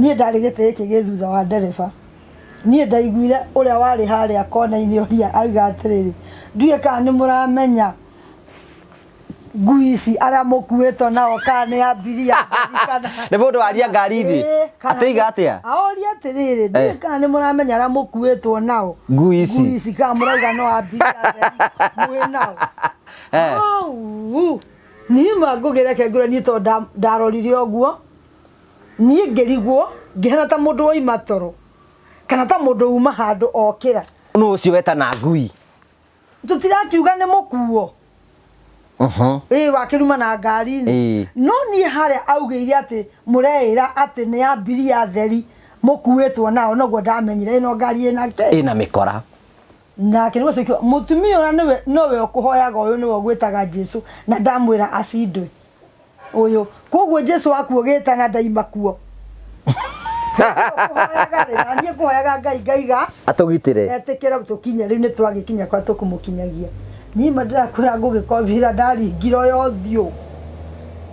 Niĩ ndarĩ gĩtĩ gĩkĩ gĩ thutha wa ndereba. Niĩ ndaiguire ũrĩa warĩ harĩa kona-inĩ ũrĩa auga atĩrĩrĩ, ndiũĩ kana nĩ mũramenya ngui ici arĩa mũkuĩtwo nao kana nĩ abiria kana nĩ mũndũ waria ngari ithi atiga atia aoria atĩrĩrĩ, ndiũĩ kana nĩ mũramenya arĩa mũkuĩtwo nao ngui ici kana mũrauga no abiria mwĩ nao. Niĩ ngũgĩreke ngũre niĩ tondũ ndarorire ũguo, niĩ ngĩrigwo ngĩhana ta mũndũ woima toro kana ta mũndũ uma handũ okĩra. No ũcio wetana ngui tũtirakiuga nĩ mũkuo wakĩruma na ngari-inĩ, no niĩ harĩa augĩire atĩ mũreĩra atĩ nĩ abiria theri mũkuĩtwo nao, noguo ndamenyire ĩno ngari ĩna mĩkora. Nake nĩguo cokio mũtumia ũrĩa nowe ũkũhoyaga ũyũ nĩwe ũgwĩtaga Jesu, na ndamwĩra acindwe ũyũ, koguo Jesu waku ũgĩtana ndaima kuo. Na niĩ kũhoyaga Ngai ngaiga atũgitĩre etĩkĩra tũkinye, rĩu nĩ twagĩkinya kwa tũkũmũkinyagia. Niĩ ma ndĩrakwĩra ngũgĩkobira ndaringire ũyũ ũthiũ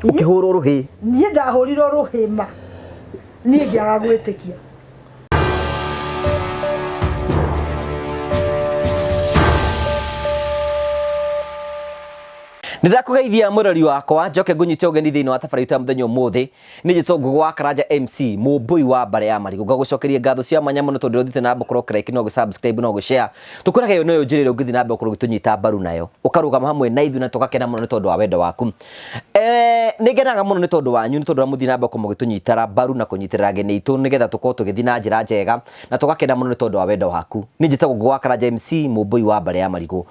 ũkĩhũrwo rũhĩ. Niĩ ndahũrirwo rũhĩ ma niĩ ngĩaga gwĩtĩkia. Nĩndakũgeithia mũrori wakwa, njoke ngũnyite ũgeni thĩinĩ wa tabarĩra ya mũthenya ũmũthĩ. Nĩ Jesũ Ngũgwa Karanja MC, mũmbui wa mbare ya marigũ. Ngagũcokeria ngatho cia mwanya mũno tondũ ũthiĩte na mbere kũrokera like no gũ-subscribe no gũ-share. Tũkwĩraga yo noyo njĩra ĩrĩa ũngĩthiĩ na mbere gũtũnyita mbaru nayo. Ũkarũgama hamwe na ithuĩ na tũgakena mũno nĩ tondũ wa wendo waku. Nĩngenaga mũno nĩ tondũ wanyu, nĩ tondũ mũthiĩ na mbere mũgĩtũnyitĩra mbaru na kũnyitĩrĩra ageni aitũ nĩgetha tũkorwo tũgĩthiĩ na njĩra njega na tũgakena mũno nĩ tondũ wa wendo waku. Nĩ Jesũ Ngũgwa Karanja MC, mũmbui wa mbare ya marigũ.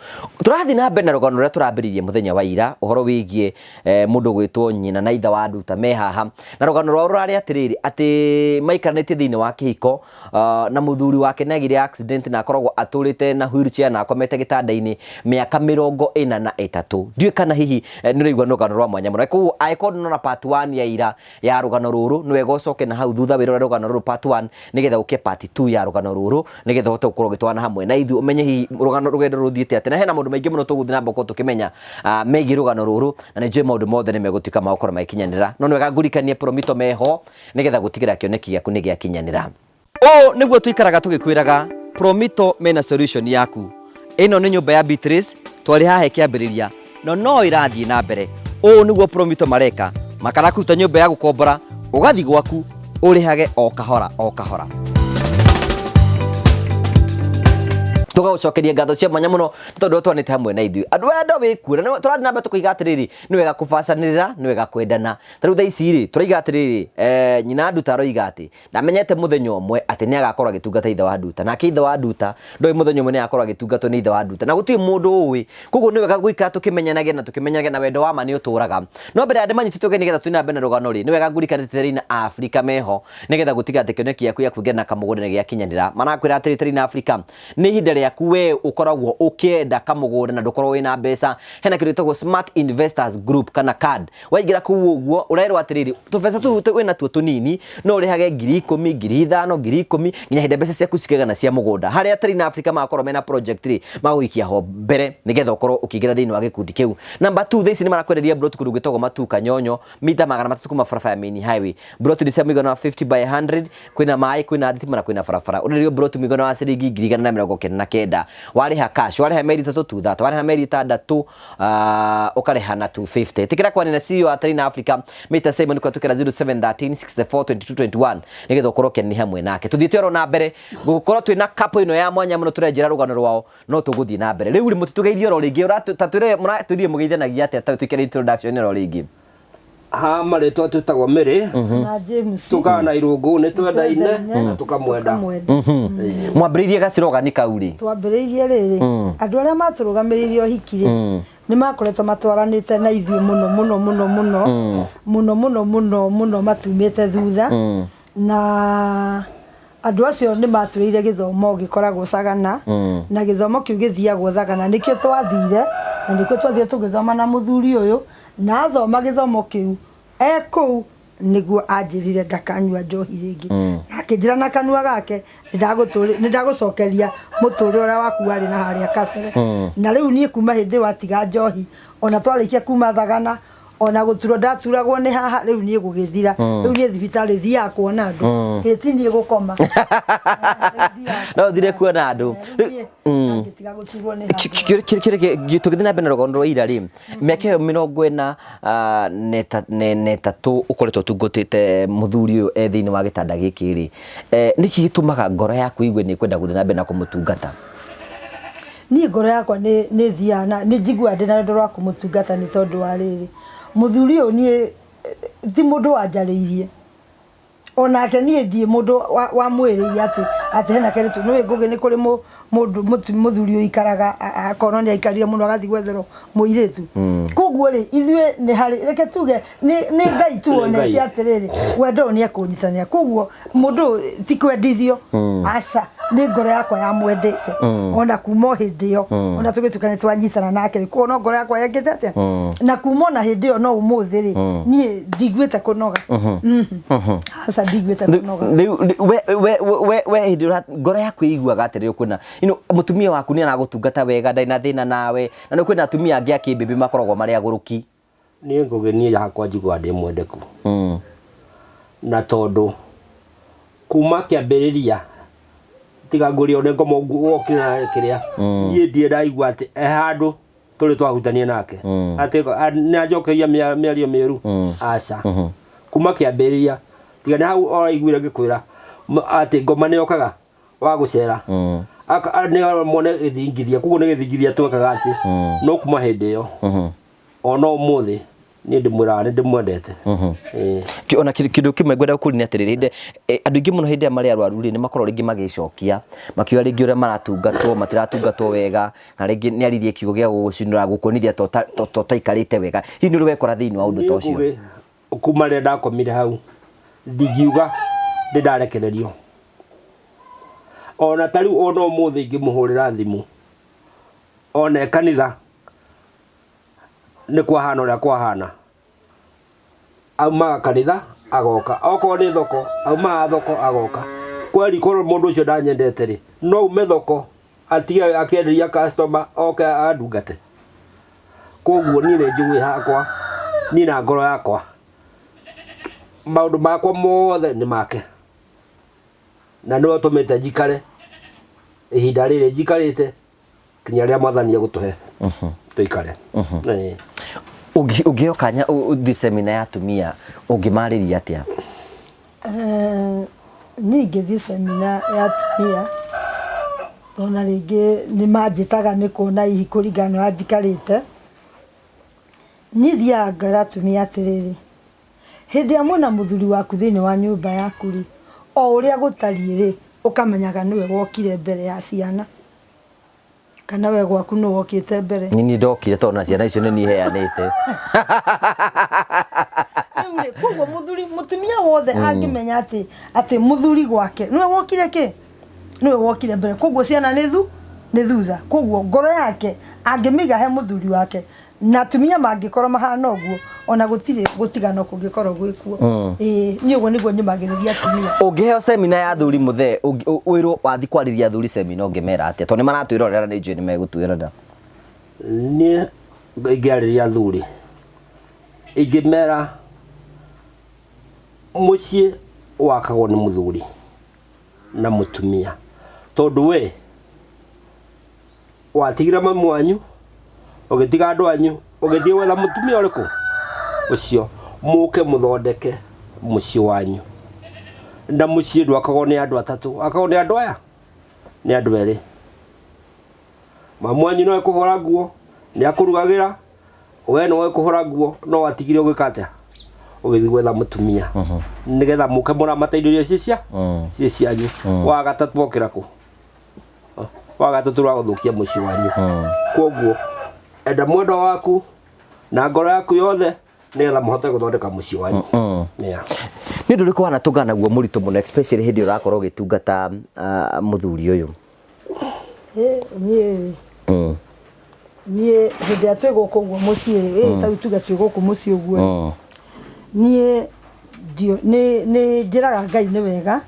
Tũrathiĩ na mbere na rũgano rũrĩa tũrambĩrĩirie mũthenya wa ira, ũhoro wĩgiĩ mũndũ gwĩtwo nyina na ithe wa nduta me haha, na rũgano rwao rũrarĩ atĩrĩrĩ atĩ maikaranĩtie thĩinĩ wa kĩhiko na mũthuri wake nĩagire accident na akoragwo atũrĩte na wheelchair na akomete gĩtanda-inĩ mĩaka 43. Ndiũĩ kana hihi nĩ ũraigua rũgano rwa mwanya mũno. Koguo angĩkorwo ndũnona part 1 ya ira ya rũgano rũrũ, nĩ wega ũcoke na hau thutha wĩrore rũgano rũrũ part 1 nĩgetha ũke part 2 ya rũgano rũrũ nĩgetha ũhote gũkorwo ũgĩtwarana hamwe na ithuĩ ũmenye hihi rũgano rũgendo rũthiĩte atĩ, na hena maũndũ maingĩ mũno tũgũthiĩ na mbere tũkĩmenya megiĩ rũgano rũrũ, na nĩnjũĩ maũndũ mothe nĩ megũtuĩka ma gũkorwo magĩkinyanĩra, no nĩ wega ngũrikanie Promito meho nĩgetha gũtigĩrĩra kĩoneki gĩaku nĩ gĩakinyanĩra. Ũũ nĩguo tũikaraga tũgĩkwĩraga Promito mena solution yaku. Ĩno nĩ nyũmba ya Beatrice, twarĩ haha ĩkĩambĩrĩria no ĩrathiĩ na mbere. Ũũ nĩguo Promito mareka, makarakuta nyũmba ya gũkombora, ũgathiĩ gwaku ũrĩhage o kahora o kahora. Tũgagũcokeria ngatho cia mwanya mũno tondũ twanĩte hamwe na ithuĩ. Andũ endo wĩkuo na tũrathiĩ na mbere tũkoiga atĩrĩrĩ, nĩ wega kũbacanĩrĩra, nĩ wega kwendana. Ta rĩu thaa ici rĩ tũroiga atĩrĩrĩ, nyina nduta aroiga atĩ ndamenyete mũthenya ũmwe atĩ nĩ agakorwo agĩtungata ithe wa nduta, nake ithe wa nduta ndoĩ mũthenya ũmwe nĩ agakorwo agĩtungatwo nĩ ithe wa nduta, na gũtirĩ mũndũ ũĩ. Koguo nĩ wega gũikara tũkĩmenyanagia na wendo wa ma nĩ ũtũraga. No mbere ya ndĩ manyitĩtwo ũgeni nĩgetha tũthiĩ na mbere na rũgano rĩ, nĩ wega ngũrikane terĩ na Afrika meho nĩgetha gũtiga atĩ kĩoneki gĩaku gĩa kũingĩra na kamũgũnda nĩ gĩakinyanĩra. Marakwĩra atĩrĩ terĩ na Afrika nĩ ihinda rĩaku we ũkoragwo ũkĩenda kamũgũnda na ndũkorwo wĩna mbeca. Hena kĩndũ gĩtagwo Smart Investors Group kana card. Waingĩra kũu ũguo ũrerwo atĩrĩrĩ, tũbeca tũu wĩna tuo tũnini no ũrĩhage 10,000, 5,000, 10,000 nginya hĩndĩ mbeca ciaku cikĩgana cia mũgũnda. Harĩa terĩ na Afrika magakorwo mena project rĩ magũikia ho mbere nĩgetha ũkorwo ũkĩingĩra thĩinĩ wa gĩkundi kĩu. Number 2 thaa ici nĩ marakwenderia plot kũndũ gwĩtagwo Matuka Nyonyo, mita 300 kuma barabara ya main highway. Plot nĩ cia mũigana wa 50 by 100, kwĩna maĩ, kwĩna thitima na kwĩna barabara. Ũrĩrĩo plot mũigana wa ciringi 199. Warĩha cash, warĩha meri 3 tu that, warĩha meri 6 ũkarĩha na 250. Tikira kwa nina CEO wa terĩ na Africa Mr. Simon kwa tukira 0713 64 22 21 nĩgetha ũkorwo keni hamwe nake. Tuthiĩte oro na mbere gũkorwo twĩna kapo ĩno ya mwanya mũno tũrenjera rũgano rwao no tũgũthiĩ na mbere. Rĩu mũtitugeithie oro rĩngĩ mũratũrie mũgeithanagia atĩa tũikare introduction oro rĩngĩ. Marĩtwa twĩtagwo Mary na James, tũkaga na Irũngũ nĩ twendaine na tũkamwenda. Mwambĩrĩirie gacirogani kau rĩ? Twambĩrĩirie rĩrĩ, andũ arĩa matũrũgamĩrĩirie ũhiki rĩ nĩ makoretwo matwaranĩte na ithuĩ mũno matumĩte thutha, na andũ acio nĩ matwĩrĩire gĩthomo gĩkoragwo Sagana, na gĩthomo kĩu gĩthiagwo Thagana, nĩkĩo twathire na nĩkĩo twathire tũgĩthoma na mũthuri ũyũ, na athoma gĩthomo kĩu kũu nĩguo anjĩrire ndakanyua njohi rĩngĩ. Akĩnjĩra na kanua gake nĩ ndagũcokeria mũtũrĩre ũrĩa waku warĩ na harĩa kabere. Na rĩu niĩ kuma hĩndĩ watiga njohi, ona twarĩkia kuma Thagana ona guturwo ndaturagwo ni haha riu nie gugithira riu nie thibitari thia kuona andu hetini gukoma no thire kuona andu ngitiga guturwo ni tugithina na bena rogondo ira ri meke 43 ukoretwo tungutite muthuri uyu thiini wa gitanda giki ri niki gitumaga ngoro yaku igwe ni kwenda guthina bena kumutungata ni ngoro yakwa ni thiana ni njigua ndina ndo rwa kumutungata ni tondu wa riri muthuri uyu ni ti mundu wanjariirie onake ni ndie mundu wa mwiriria ati hena keritu no ngugi ni kuri mundu muthuri uyu ikaraga akorwo ni aikarire muno agathi gwetherwo muiritu koguo ri ithwe ni hari reke tuge ni ngai tuonete atiriri wendo ni akunyitania koguo mundu ti kwendithio aca ni ngoro yakwa ya mwendete ona kuma hindi yo ona tugitukane twanyitana nake ko no ngoro yakwa yekete atia na kuma na hindi yo no umuthi ri ni ndigwete kunoga aca ndigwete kunoga we hindi ngoro yakwa iguaga atiriri kuna mutumia waku ni anagutungata wega ndai na thina nawe na ni kwina atumia angi akimbibi makoragwo mari aguruki ni ngugi ni yakwa njigua ndi mwendeku na tondu kuma kiambiriria tiga nguri one ngomo wokira kiria nie ndie ndaigua ati handu tuli twahutania nake ati ni ajokeria miario miru aca kuma kiambiriria tiga na hau oraiguire ngikwira ati ngoma ni okaga wa gucera ni mone githingithia kugo ni githingithia twekaga ati no kuma hindi yo ona umuthi ni ndimwira ni ndimwendete ona kindu kimwe ngwenda kukuria atiriri andu ingi muno hindi mari arwaru ri ni makorwo ringi magicokia makiuga ringi uria maratungatwo matiratungatwo wega na ringi ni aririe kiugo gia gucinura gukonithia totaikarite wega hihi ni wekora thiini wa undu tocio kuma ria ndakomire hau ndigiuga ndarekererio ona tariu ona umuthi ngimuhurira thimu ona kanitha ni kwahana uria kwahana auma kanitha agoka oko ni thoko auma thoko agoka kweli korwo mundu ucio ndanyendete ri no ume thoko atia akienderia customer oka adungate koguo ni le njui hakwa ni na ngoro yakwa maundu makwa mothe ni make na no tumete njikare ihinda riri njikarite kinya ria mwathani gutuhe tuikare ungioka uthi semina ya atumia ungimariria atia ni ngithi semina ya atumia ona ringi ni manjitaga ni kuona ihi kuringana na njikarite ni thia ngara atumia atiriri hindi amwe na muthuri waku thiini wa nyumba yaku ri o uria gutarie ri ukamenyaga niwe wokire mbere ya ciana kana we gwaku no wokite mbere ni ndokire tona ciana icio ni heanite niwe koguo mutumia wothe angimenya ati muthuri gwake niwe wokire ki niwe wokire mbere koguo ciana ni thutha koguo ngoro yake angimiga he muthuri wake na atumia mangikorwo mahana uguo ona gutigana kungikorwo gwikuo ni uguo niguo nyumagiriria atumia ungiheo semina ya athuri muthe wirwo wathi kwariria athuri semina ungimera atia to ni maratwirorera ni njui ni megutwira nda ni ngiariria athuri ingimera mucii wakagwo ni muthuri na mutumia tondu we watigira mamu wanyu ugitiga andu anyu ugithie wetha mutumia uriku ucio muke muthondeke mucii wanyu na mucii ndwakagwo ni andu atatu akagwo ni andu aya ni andu eri mamu wanyu no ekuhora nguo ni akurugagira we no ekuhora nguo no watigire ugikate ugithi gwetha mutumia nigetha muke muramataithirie cia cianyu wa gatatu okira ku wa gatatu rwa guthukia mucii wanyu koguo enda mwendo waku na ngoro yaku yothe nigetha muhote guthondeka mucii wanyu ni ndu riku wana tungana guo muritu muno especially hindi urakorwo gitungata muthuri uyu nie hindi atwe guku guo mucii sau tuga twi guku mucii uguo nie dio ni njiraga Ngai ni wega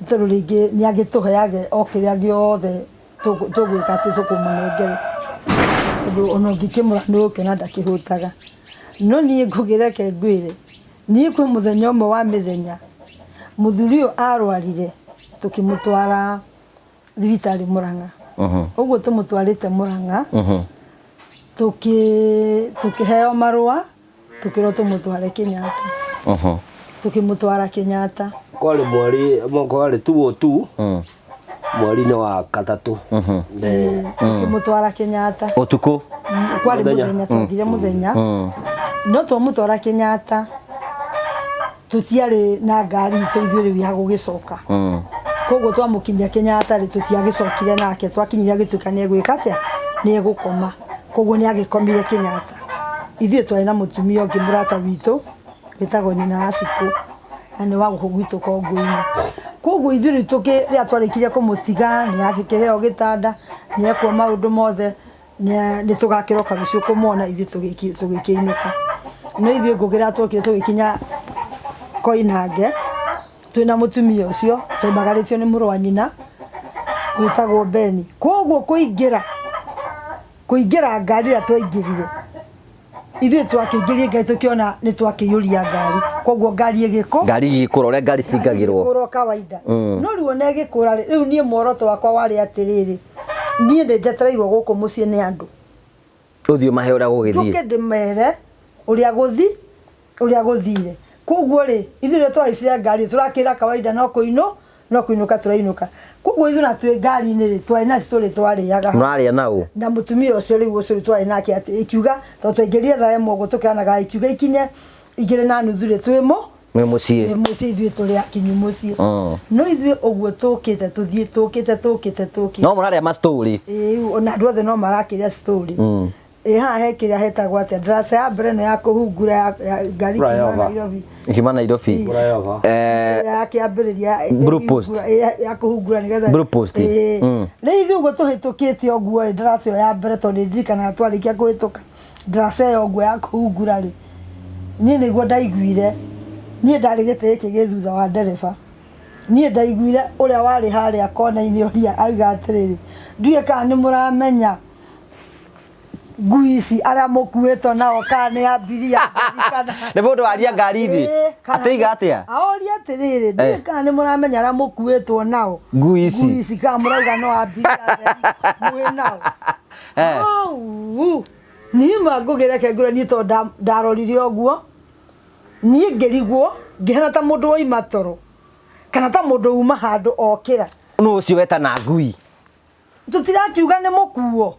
tondu ringi ni agituheage okiria giothe tugwika ati tukumunengere tondu ona ngikimura ni ukena ndakihutaga no niĩ ngũgĩreke ngwĩre niĩ kwĩ mũthenya ũmwe wa mĩthenya mũthuri ũyũ arwarire tũkĩmũtwara thibitarĩ Mũrang'a ũguo tũmũtwarĩte Mũrang'a tukiheo marũa tukirwo tumutware Kenyatta tukimutwara Kenyatta kwari mwari tu mwari-inĩ wa gatatu tukimutwara Kenyatta utuku kwari muthenya twathire muthenya no twamutwara Kenyatta tutiarĩ na ngari itũ ithuĩ ya gũgĩcoka koguo twamukinyia Kenyatta rĩ tutiagĩcokire nake twakinyire gĩtuĩka nĩ egwĩka atĩa nĩ egũkoma koguo nĩ agĩkomire Kenyatta ithuĩ twarĩ na mũtumia ũngĩ mũrata witũ wĩtagwo nyina Aciko na nĩ wa gũkũ gwitũ Kongo-inĩ koguo ithuĩ rĩrĩa twarĩkirie kũmũtiga nĩ agĩkĩheo gĩtanda nĩ ekwo maũndũ mothe nĩ tũgakĩroka rũciũ kũmwona ithuĩ tũgĩkĩinũka no ithuĩ ngũgĩra twokire tũgĩkinya Koinange twĩna mũtumia ũcio tũmagarĩtio nĩ mũrũ wa nyina wĩtagwo Beni koguo kũingĩra ngari ĩrĩa twaingĩrire ithuĩ twakĩingĩrire ngari tũkĩona nĩ twakĩiyũria ngari koguo ngari igĩkũra ũrĩa ngari cingagĩrwo igĩkũra kawaida no rĩu ona ĩgĩkũra rĩu niĩ muoroto wakwa warĩ atĩrĩrĩ niĩ nĩnjetereirwo gũkũ mũciĩ nĩ andũ ũthiĩ mahe ũrĩa gũgĩthiĩ tũkĩndĩmere ũrĩa gũthire koguo rĩ ithuĩ twaicire ngari tũrakĩra kawaida no kũinũka tũrainũka koguo ithuĩ na twĩ ngari-inĩ rĩ twarĩ na citorĩ twarĩaga mũrarĩa naũ na mũtumia ũcio rĩu ũcio twarĩ nake atĩ ikiuga tondũ twaingĩrire thaa ĩmwe ũguo tũkĩranaga ikiuga ikinye 2:30 rĩ twĩmo mũciĩ ithuĩ tũrĩ akinyu mũciĩ no ithuĩ ũguo tũkĩte tũthiĩ no mũrarĩa ma story ona andũ othe no marakĩrĩa story haha he kĩrĩa hetagwo atĩa ndarasa ya mbere nĩ ya kũhungura ya ngari Hima Nairobi ya kĩambĩrĩria Blue Post ya kũhungura nĩgetha Blue Post rĩu ithuĩ ũguo tũhĩtũkĩte ũguo ndarasa ĩyo ya mbere tondũ nĩndirikanaga twarĩkia kũhĩtũka ndarasa ĩyo ũguo ya kũhungura rĩ niĩ nĩguo ndaiguire niĩ ndarĩ gĩtĩ gĩkĩ gĩ thutha wa ndereba niĩ ndaiguire ũrĩa warĩ harĩa kona-inĩ ũrĩa auga atĩrĩrĩ ndiũĩ kana nĩ mũramenya ngui ici arĩa mũkuĩtwo nao kana nĩ ambiria nĩ mũndũ waria ngari ithi atĩiga atĩa aoria atĩrĩrĩ ndiũĩ kana nĩ mũramenya arĩa mũkuĩtwo nao ngui ici kana mũrauga no ambiria mwĩ nao niĩ ngũgĩreke ngũre niĩ tondũ ndarorire ũguo niĩ ngĩrigwo ngĩhana ta mũndũ woima toro kana ta mũndũ uma handũ okĩra nũ ũcio wetana ngui tũtirakiuga nĩ mũkuo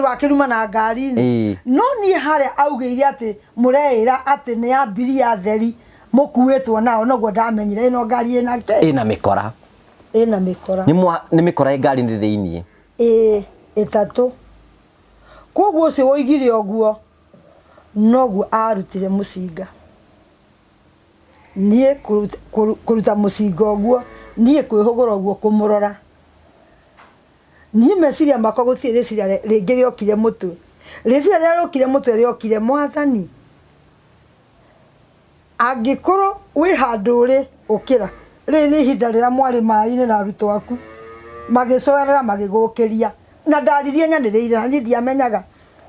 wakĩruma na ngari-inĩ no niĩ harĩa augĩire atĩ mũreĩra atĩ nĩ ambiria theri mũkuĩtwo nao noguo ndamenyire ĩno ngari ĩna mĩkora nĩ mĩkora ĩ ngari-inĩ thĩiniĩ ĩtatũ koguo ũcio woigire ũguo noguo arutire mũcinga niĩ kũruta mũcinga ũguo niĩ kwĩhũgũra ũguo kũmũrora niĩ meciria makwa gũtirĩ rĩciria rĩngĩ rĩokire mũtwe rĩciria rĩrĩa rĩokire mũtwe rĩokire Mwathani angĩkorwo wĩ handũ ũrĩ ũkĩra rĩrĩ nĩ ihinda rĩrĩa mwarĩ maĩ-inĩ na arutwo aku magĩcoerera magĩgũkĩria na ndaririe nyanĩrĩire na niĩ ndiamenyaga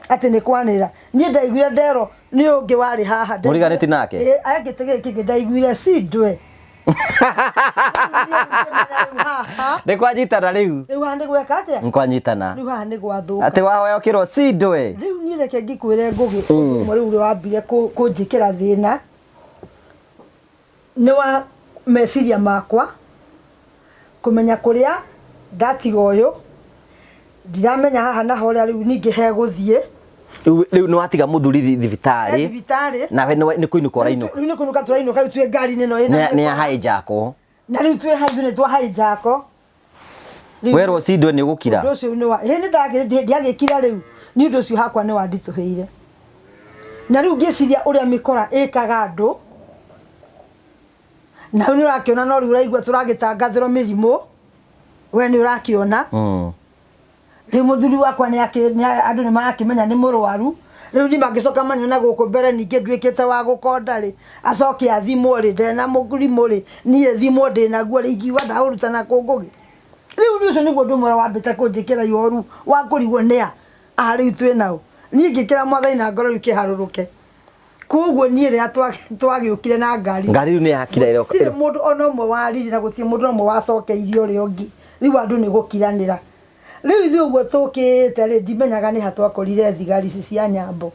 atĩ nĩ kwanĩra niĩ ndaiguire ndero nĩ ũngĩ warĩ haha mũriganĩti nake agĩte gĩkĩ ndaiguire cindwe nĩ kwanyitana rĩu haha nĩ gweka atĩa nĩ kwanyitana rĩu haha nĩ gwathũka atĩ wahoyokĩrwo cindwe rĩu niĩ reke ngĩkwĩre ngũgĩ rĩu ũrĩa wambire kũnjĩkĩra thĩna nĩ wa meciria makwa kũmenya kũrĩa ndatiga ũyũ ndiramenya haha naho ũrĩa rĩu ningĩ hegũthiĩ rĩu nĩ watiga mũthuri thibitarĩ nawe nĩ kũinũka ũrainũka rĩu nĩ kũinũka tũrainũka rĩu twĩ ngari-inĩ ĩno nĩ ya hijackwo na rĩu twĩ haithu nĩ twa hijackwo werwo cindwe nĩ ũgũkira ũndũ ũcio nĩ ndiagĩkira rĩu nĩ ũndũ ũcio hakwa nĩ wanditũhĩire na rĩu ngĩciria ũrĩa mĩkora ĩkaga andũ na rĩu nĩ ũrakĩona no rĩu ũraigua tũragĩtangathĩrwo mĩrimũ we nĩ ũrakĩona rĩu mũthuri wakwa andũ nĩ marakĩmenya nĩ mũrwaru rĩu nĩ mangĩcoka manyona gũkũ mbere ningĩ nduĩkĩte wa gũkonda rĩ acoke athimwo rĩ ndena mũrimũ rĩ niĩ thimwo ndĩnaguo rĩ ingiuga ndaũruta na kũngũgĩ rĩu nĩ ũcio nĩguo ũndũ ũmwe wambĩte kũnjĩkĩra ihoru wa kũrigwo nĩa rĩu twĩ nao niĩ ngĩkĩra mwathani na ngoro ikĩharũrũke koguo niĩ rĩrĩa twagĩũkire na ngari rĩu nĩ yakira ĩro gũtirĩ mũndũ ona ũmwe warire na gũtirĩ mũndũ ũmwe wacokeirie ũrĩa ũngĩ rĩu andũ nĩ gũkiranĩra rĩu ithuĩ ũguo tũkĩte rĩ ndimenyaga nĩ ha twakorire thigari ici cia Nyambo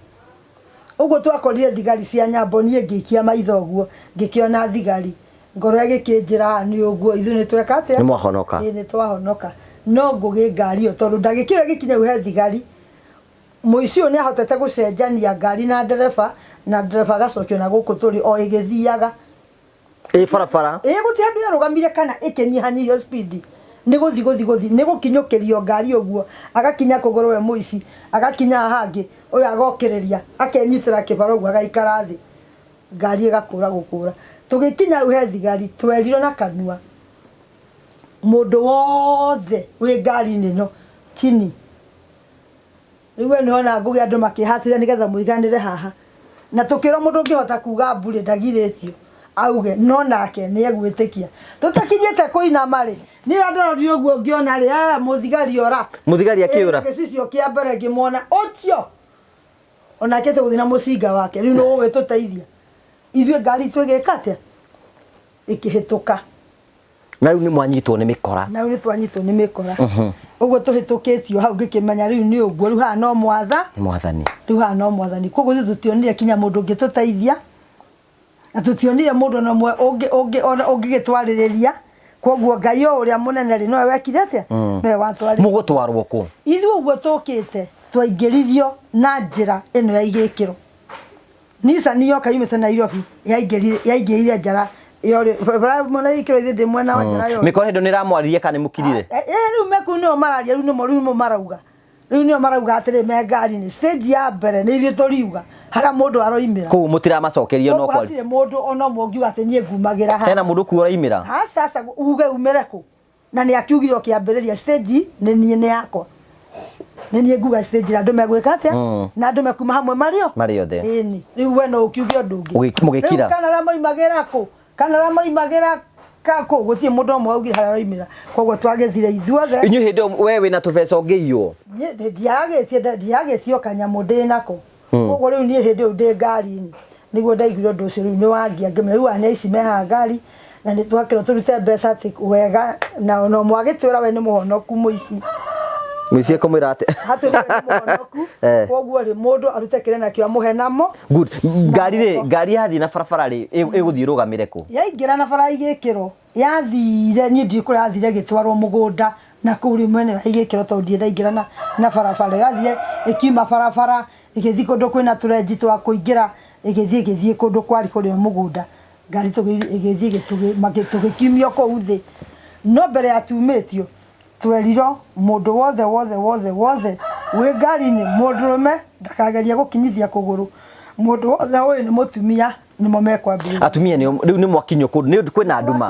ũguo twakorire thigari cia Nyambo niĩ ngĩikia maitho ũguo ngĩkĩona thigari ngoro ĩgĩkĩnjĩra nĩ ũguo ithuĩ nĩ tweka atĩa nĩ mwahonoka nĩ twahonoka no ngũgĩ ngari ĩyo tondũ ndagĩkĩra gĩkinya he thigari mũici ũyũ nĩ ahotete gũcenjania ngari na ndereba agacokio na gũkũ tũrĩ o ĩgĩthiaga barabara gũtirĩ handũ yarũgamire kana ĩkĩnyihanyihio speed nĩ gũthi nĩ gũkinyũkĩrio ngari ũguo agakinya kũgũrũ we mũici agakinya hangĩ ũyũ agokĩrĩria akenyitĩra kĩbara ũguo agaikara thĩ ngari ĩgakũra tũgĩkinya rĩu he thigari twerirwo na kanua mũndũ wothe wĩ ngari-inĩ ĩno chini rĩu we nĩwona ngũgĩ andũ makĩhatĩra nĩgetha mũiganĩre haha na tũkĩrwo mũndũ ũngĩhota kuga mbure ndagirĩtio auge no nake nĩ egwĩtĩkia tũtakinyĩte kũinama rĩ nĩ andorori ũguo ngĩona rĩ mũthigari ora mũthigari akĩũra gĩcicio kĩa mbere ngĩmwona ũtio onake tũgũthiĩ na mũcinga wake rĩu nĩ ũgĩtũteithia ithuĩ ngari twĩgĩka atĩa ĩkĩhĩtũka na rĩu nĩ mwanyitwo nĩ mĩkora na rĩu nĩ twanyitwo nĩ mĩkora ũguo tũhĩtũkĩtio hau ngĩkĩmenya rĩu nĩ ũguo rĩu haha no mwathani rĩu haha no mwathani koguo ithuĩ tũtionire kinya mũndũ ũngĩtũteithia na tũtionire mũndũ ona ũmwe ũngĩgĩtwarĩrĩria koguo Ngai o ũrĩa mũnene rĩ nowe wekire atĩa nowe watwarĩrĩria mũgũtwarwo kũ ithuĩ ũguo tũkĩte twaingĩrithio na njĩra ĩno ya igĩkĩro Nissan yoka yumĩte Nairobi yaingĩrire njara mwana ikĩro ithuĩ ndĩ mwena wa njara yo mĩkora hĩndĩ nĩ ramwarĩrie kana nĩ mũkirire rĩu meku nĩo mararia rĩu nĩo marauga atĩrĩ me ngari-inĩ stage ya mbere nĩ ithuĩ tũriuga harĩa mũndũ aroimĩra kũu mũtiramacokeria no kwari gũtirĩ mũndũ ona ũmwe ũngiuga atĩ niĩ ngumagĩra haha hena mũndũ kuo ũraimĩra sasa uge umĩre kũ na nĩ akiugire kĩambĩrĩria stage nĩ niĩ nĩ yakwa nĩ niĩ nguga stage na andũ megwĩka atĩa na andũ mekuma hamwe marĩ othe ĩni rĩu we no ũkiuge ũndũ ũngĩ mũgĩkira kana arĩa moimagĩra kũ kana arĩa moimagĩra kako gũtirĩ mũndũ ũmwe augire harĩa aroimĩra koguo twagĩthire ithuothe inyuĩ hĩndĩ we wĩna tũbeca ũngĩiywo ndiagĩtio kanyamũ ndĩ nako koguo rĩu niĩ hĩndĩ ĩyo ndĩ ngari-inĩ nĩguo ndaiguire ũndũ ũcio rĩu nĩ wangia ngĩmenya rĩu nĩ aici mehaga ngari na nĩ twakĩrwo tũrute mbeca atĩ wega na ũmwe agĩtwĩra we nĩ mũhonoku mũici mũici ekũmwĩra atĩ hatwĩra we nĩ mũhonoku koguo rĩ mũndũ arute kĩrĩa nakĩo amũhe namo good ngari yathiĩ na barabara rĩ ĩgũthiĩ rũgamĩre kũ yaingĩra na bara igĩkĩro yathire niĩ ndiĩ kũrĩa yathire ĩgĩtwarwo mũgũnda na kũu rĩ mwene wa igĩkĩro tondũ ndiĩ ndaingĩra na barabara yathire ĩkiuma barabara ĩgĩthiĩ kũndũ kwĩna tũrenji twa kũingĩra ĩgĩthiĩ kũndũ kwarĩ kũrĩa mũgũnda ngari ĩgĩthiĩ tũgĩkiumio kũu thĩ no mbere ya tumĩtio twerirwo mũndũ wothe wĩ ngari-inĩ mũndũrũme ndakageria gũkinyithia kũgũrũ mũndũ wothe ũyũ nĩ mũtumia nĩmo mekwambĩrĩria atumia rĩu nĩ mwakinywo kũndũ kwĩna nduma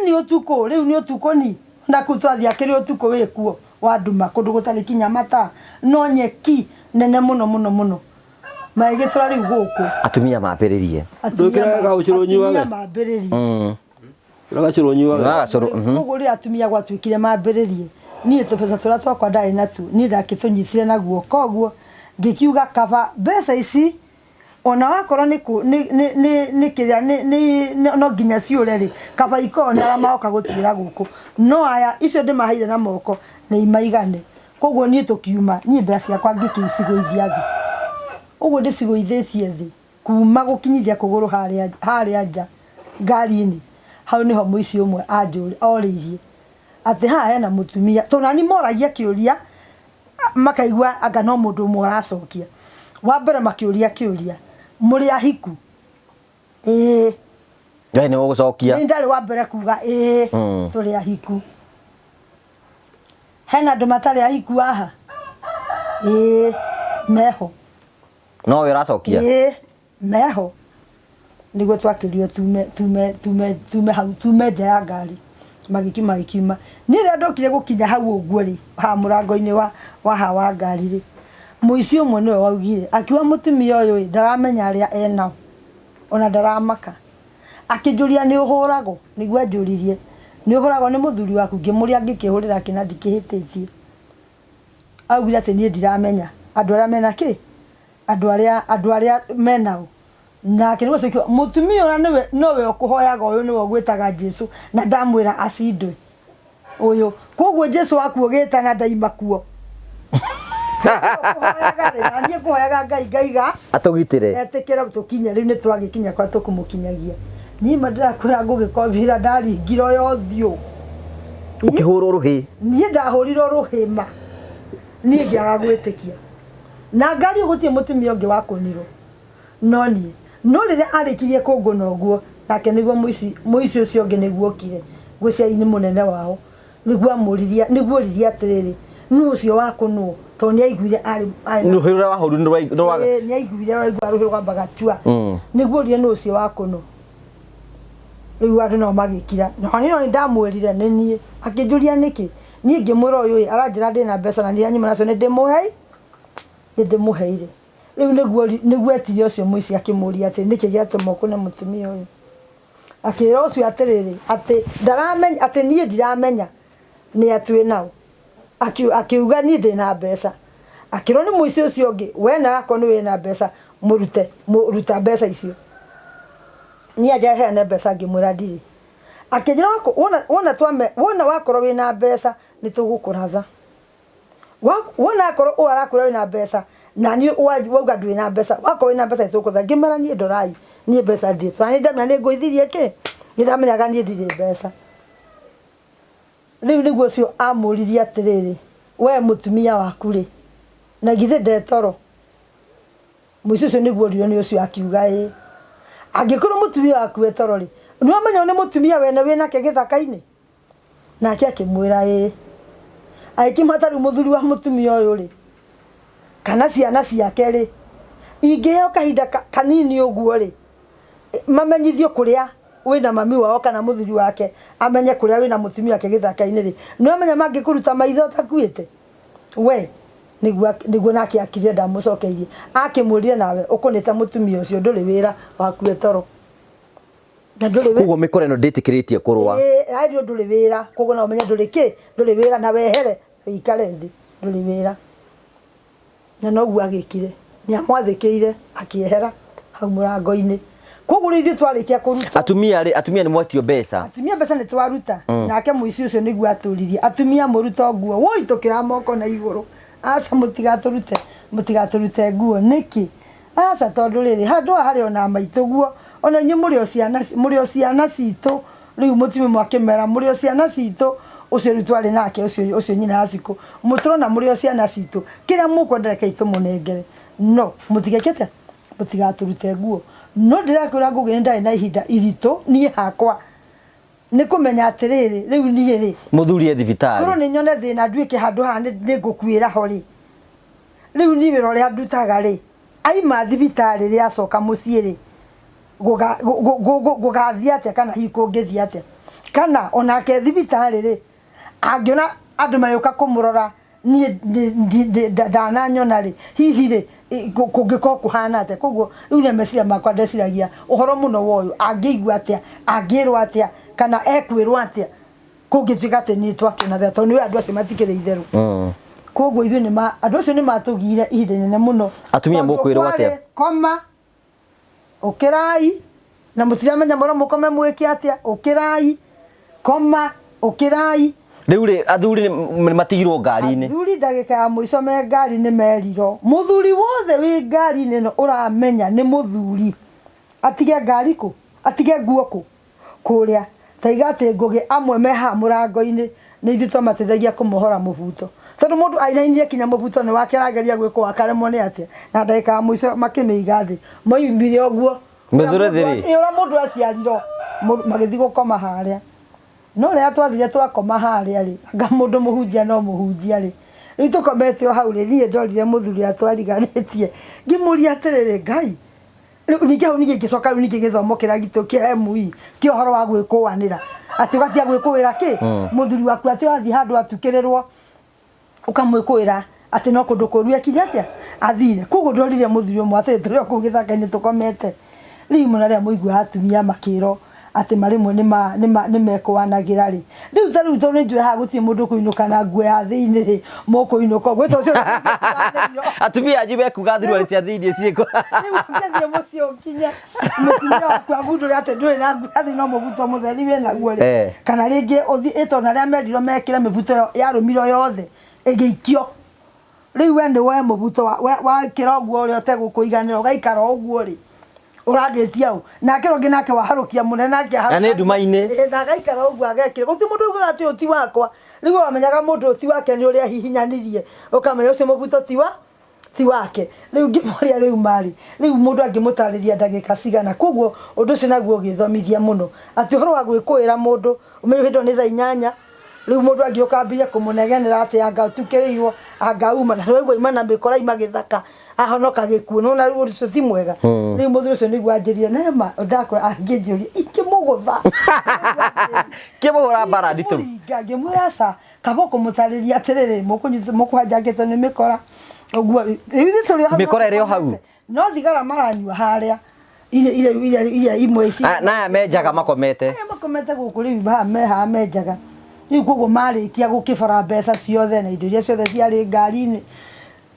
nĩ ũtukũ rĩu nĩ ũtukũ ni na kũu twathiĩ akĩrĩ ũtukũ wĩkuo wa nduma kũndũ gũtarĩ kinya mata no nyeki nene mũno magĩtũra rĩu gũkũ atumia mambĩrĩrie ndũkĩraga ũcũrũ nyuage ũcũrũ nyuage koguo rĩrĩa atumia gwatuĩkire mambĩrĩrie niĩ tũbeca tũrĩa twakwa ndarĩ natuo niĩ ndakĩtũnyitire naguo koguo ngĩkiuga kaba mbeca ici ona wakorwo nĩ kĩrĩa no nginya ciũre rĩ kaba ikorwo nĩ arĩa magoka gũtuĩra gũkũ no aya icio ndĩmaheire na moko nĩ imaigane koguo niĩ tũkiuma niĩ mbeca ciakwa ngĩkĩcigũithia thĩ ũguo ndĩcigũithĩtie thĩ kuma gũkinyithia kũgũrũ harĩa nja ngari-inĩ hau nĩho mũici ũmwe orĩirie atĩ haha hena mũtumia tondũ moragia kĩũria makaigua anga no mũndũ ũmwe aracokia wa mbere makĩũria mũrĩ ahiku nĩ ũgũcokia nĩ ndarĩ wa mbere kuga tũrĩ ahiku hena andũ matarĩ ahiku haha meho no we ũracokia meho nĩguo twakĩrio tume nja ya ngari magĩkiuma niĩ rĩrĩa ndokire gũkinya hau ũguo rĩ haha mũrango-inĩ wa ngari rĩ mũici ũmwe nĩwe waugire akiuga mũtumia ũyũ ndaramenya arĩa enao ona ndaramaka akĩnjũria nĩ ũhũragwo nĩguo anjũririe nĩ ũhũragwo nĩ mũthuri waku ngĩmũria ngĩkĩhũrĩra kĩna ndikĩhĩtĩtie augire atĩ niĩ ndiramenya andũ arĩa mena kĩ andũ arĩa menao nake nĩguo cokio mũtumia ũrĩa nowe ũkũhoyaga ũyũ nĩwe ũgwĩtaga Jesu na ndamwĩra acindwe ũyũ koguo Jesu waku ũgĩtana ndaima kuo na niĩ kũhoyaga Ngai ngaiga atũgitĩre etĩkĩra tũkinye rĩu nĩ twagĩkinya kwa tũkũmũkinyagia niĩ ma ndĩrakwĩra ngũgĩkobira ndaringiro yothiũ ũkĩhũrwo rũhĩ niĩ ndahũrirwo rũhĩma niĩ ngĩaga gwĩtĩkia na ngari ũgũtie mũtumia ũngĩ wa kũnirwo no niĩ no rĩrĩa arĩkirie kũngũna ũguo nake nĩguo mũici ũcio ũngĩ nĩguo okire gwĩciainĩ mũnene wao nĩguo amũririe nĩguo oririe atĩrĩrĩ nũ ũcio wa kũnwo tondũ nĩaiguire rũhĩ rũrĩa wahũru nĩaiguire raigua rũhĩ rwambaga tua nĩguo orie nũ ũcio wa kũnwo rĩu andũ no magĩkira no niĩ ndamwĩrire nĩ niĩ akĩnjũria nĩkĩ niĩ ngĩmwĩra ũyũ aranjĩra ndĩna mbeca na nĩanyima nacio nĩndĩmũheire rĩu nĩguo etire ũcio mũici akĩmũria atĩ nĩkĩ gĩatũma ũkũne mũtumia ũyũ akĩra ũcio atĩrĩrĩ atĩ ndaramenya atĩ niĩ ndiramenya nĩ atwĩ nao akiuga niĩ ndĩna mbeca akĩrwo nĩ mũici ũcio ũngĩ we na yako nĩ wĩna mbeca mũruta mbeca icio niĩ ajaheane mbeca ngĩmwĩra ndirĩ akĩnjĩra wona wakorwo wĩna mbeca nĩ tũgũkũratha wona akorwo ũũ arakwĩra wĩna mbeca na niĩ wauga ndũrĩ na mbeca wakorwo wĩna mbeca nĩ tũgũkũratha ngĩmera niĩ ndorai niĩ mbeca ndirĩ twana ndamenya nĩ ngũithirie kĩ nĩndamenyaga niĩ ndirĩ mbeca rĩu nĩguo ũcio amũririe atĩrĩrĩ we mũtumia waku rĩ na githĩ ndetoro mũici ũcio nĩguo oririo nĩ ũcio akiuga ĩ angĩkorwo mũtumia waku etoro rĩ nĩwamenya nĩ mũtumia wene wĩnake gĩthaka-inĩ nake akĩmwĩra ĩ agĩkĩmata rĩu mũthuri wa mũtumia ũyũ rĩ kana ciana ciake rĩ ingĩheo kahinda kanini ũguo rĩ mamenyithio kũrĩa wĩna mami wao kana mũthuri wake amenye kũrĩa wĩna mũtumia wake gĩthaka-inĩ rĩ nĩwamenya mangĩkũruta maitho ũtakuĩte we nĩguo nake akire ndamũcokeirie akĩmũrire nawe ũkũnĩte mũtumia ũcio ndũrĩ wĩra waku etoro koguo mĩkora ĩno ndĩtĩkĩrĩtie kũrũa radio ndũrĩ wĩra koguo no ũmenye ndũrĩ wĩra na wehere wĩikare thĩ ndũrĩ wĩra na noguo agĩkire nĩamwathĩkĩire akĩehera hau mũrango-inĩ koguo rĩu twarĩkia kũruta atumia nĩ mwatio mbeca nĩ twaruta nake mũici ũcio nĩguo atũririe atumia mũruta nguo woi tũkĩra moko na igũrũ aca mũtigatũrute nguo nĩkĩ aca tondũ rĩrĩ handũ harĩ ona maitũ guo ona inyuĩ mũrĩ o ciana citũ rĩu mũtumia mwakĩmera mũrĩ o ciana citũ ũcio rĩu twarĩ nake ũcio nyina acikũ mũtũrona mũrĩ o ciana citũ kĩrĩa mũkwenda reke itũmũnengere no mũtigatũrute nguo no ndĩrakwĩra ngũgĩ nĩ ndarĩ na ihinda iritũ niĩ hakwa nĩ kũmenya atĩrĩrĩ rĩu niĩ rĩ mũthuri thibitarĩ korwo nĩ nyone thĩna nduĩke handũ haha nĩ ngũkuĩra ho rĩ rĩu niĩ wĩra ũrĩa ndutaga rĩ aima thibitarĩ rĩ acoka mũciĩ rĩ gũgathiĩ atĩa kana hihi kũngĩthiĩ atĩa kana onake thibitarĩ rĩ angĩona andũ magĩũka kũmũrora niĩ ndananyona rĩ hihi rĩ kũngĩkorwo kũhana atĩa koguo rĩu nĩ meciria makwa ndeciragia ũhoro mũno wa ũyũ angĩigua atĩa angĩrwo atĩa kana ekwĩrwo atĩa kũngĩtuĩka atĩ niĩ twakĩona tondũ nĩ andũ acio matikĩrĩ itherũ koguo ithuĩ andũ acio nĩ matũgire ihinda inene mũno atumia mũkwĩrwo atĩa koma ũkĩrai na mũtiramenya mũro mũkome mwĩke atĩa ũkĩrai koma ũkĩrai rĩu rĩ athuri nĩ matigirwo ngari-inĩ athuri ndagĩka ya mũico me ngari-inĩ merirwo mũthuri wothe wĩ ngari-inĩ ĩno ũramenya nĩ mũthuri atige ngari kũ atige nguo kũ kũrĩa taiga atĩ ngũgĩ amwe me haha mũrango-inĩ nĩ ithuĩ twamateithagia kũmohora mũbuto tondũ mũndũ ainainire kinya mũbuto nĩ wake arageria gwĩkwo akaremwo nĩ atĩa na ndagĩka ya mũico makĩmĩiga thĩ moimire ũguo ũrĩa mũndũ aciarirwo magĩthiĩ gũkoma harĩa no rĩrĩa twathire twakoma harĩa rĩ anga mũndũ mũhunjia no mũhunjia rĩ rĩu tũkomete o hau rĩ niĩ ndorire mũthuri atwariganĩtie ngĩmũria atĩrĩrĩ Ngai rĩu ningĩ hau ningĩ ngĩcoka rĩu ningĩ gĩthomo kĩrĩa gitũ kĩa ME kĩa ũhoro wa gwĩkũanĩra atĩ ũgatia gwĩkũĩra kĩ mũthuri waku atĩ wathiĩ handũ atukĩrĩrwo ũkamwĩkũĩra atĩ no kũndũ kũru ekire atĩa athire koguo ndorire mũthuri ũmwe atĩ tũrĩ o kũu gĩthaka-inĩ tũkomete rĩu mũna rĩrĩa mũigua atumia makĩrwo ati marimwe ni mekwanagĩra ri riu ta riu to ni njwe ha gutie mundu kuinuka na ngwe ya thiini ri moko inuka gwito cio atumia ajibe kuga thiru ari cia thiini ciiko riu mucio kinya mutumia kwa mundu ri ati nduri na ngwe athi no mubuto mutheri we na guo ri kana ringi uthi itona ria mendirwo mekire mibuto ya rumiro yothe igiikio riu we ni we mubuto wa kiroguo ri otegukuiganira ugaikara uguo ri uragetia u nake rongi nake waharukia munene nake na ni nduma-ini na gaikara uguo agekire guti mundu uguo ati uti wakwa riu wamenyaga mundu uti wake ni uria hihinyanirie ukamenya ucio mubuto ti wake riu ngimuria riu mari riu mundu angimutariria ndagika cigana koguo undu ucio naguo ugithomithia muno ati uhoro wa gwikuira mundu umehindo ni thaa 8 riu mundu angioka ambia kumunegenera ati anga utukirirwo anga uma na riu imana mikora imagithaka ahonoka gikuo no na riu ucio ti mwega riu muthu ucio niguo anjirie nema ndakora anginjiria ikimugutha kimuhura bara nditu ngimwira sa kaboko mutariria atiriri mukuhanjangitwo ni mikora oguo riu tuli mikora iri hau no thigara maranyua haria ile imwe ici na menjaga makomete guku riu ha menjaga riu koguo marikia gukibara mbeca ciothe na indo iria ciothe ciari ngari-ini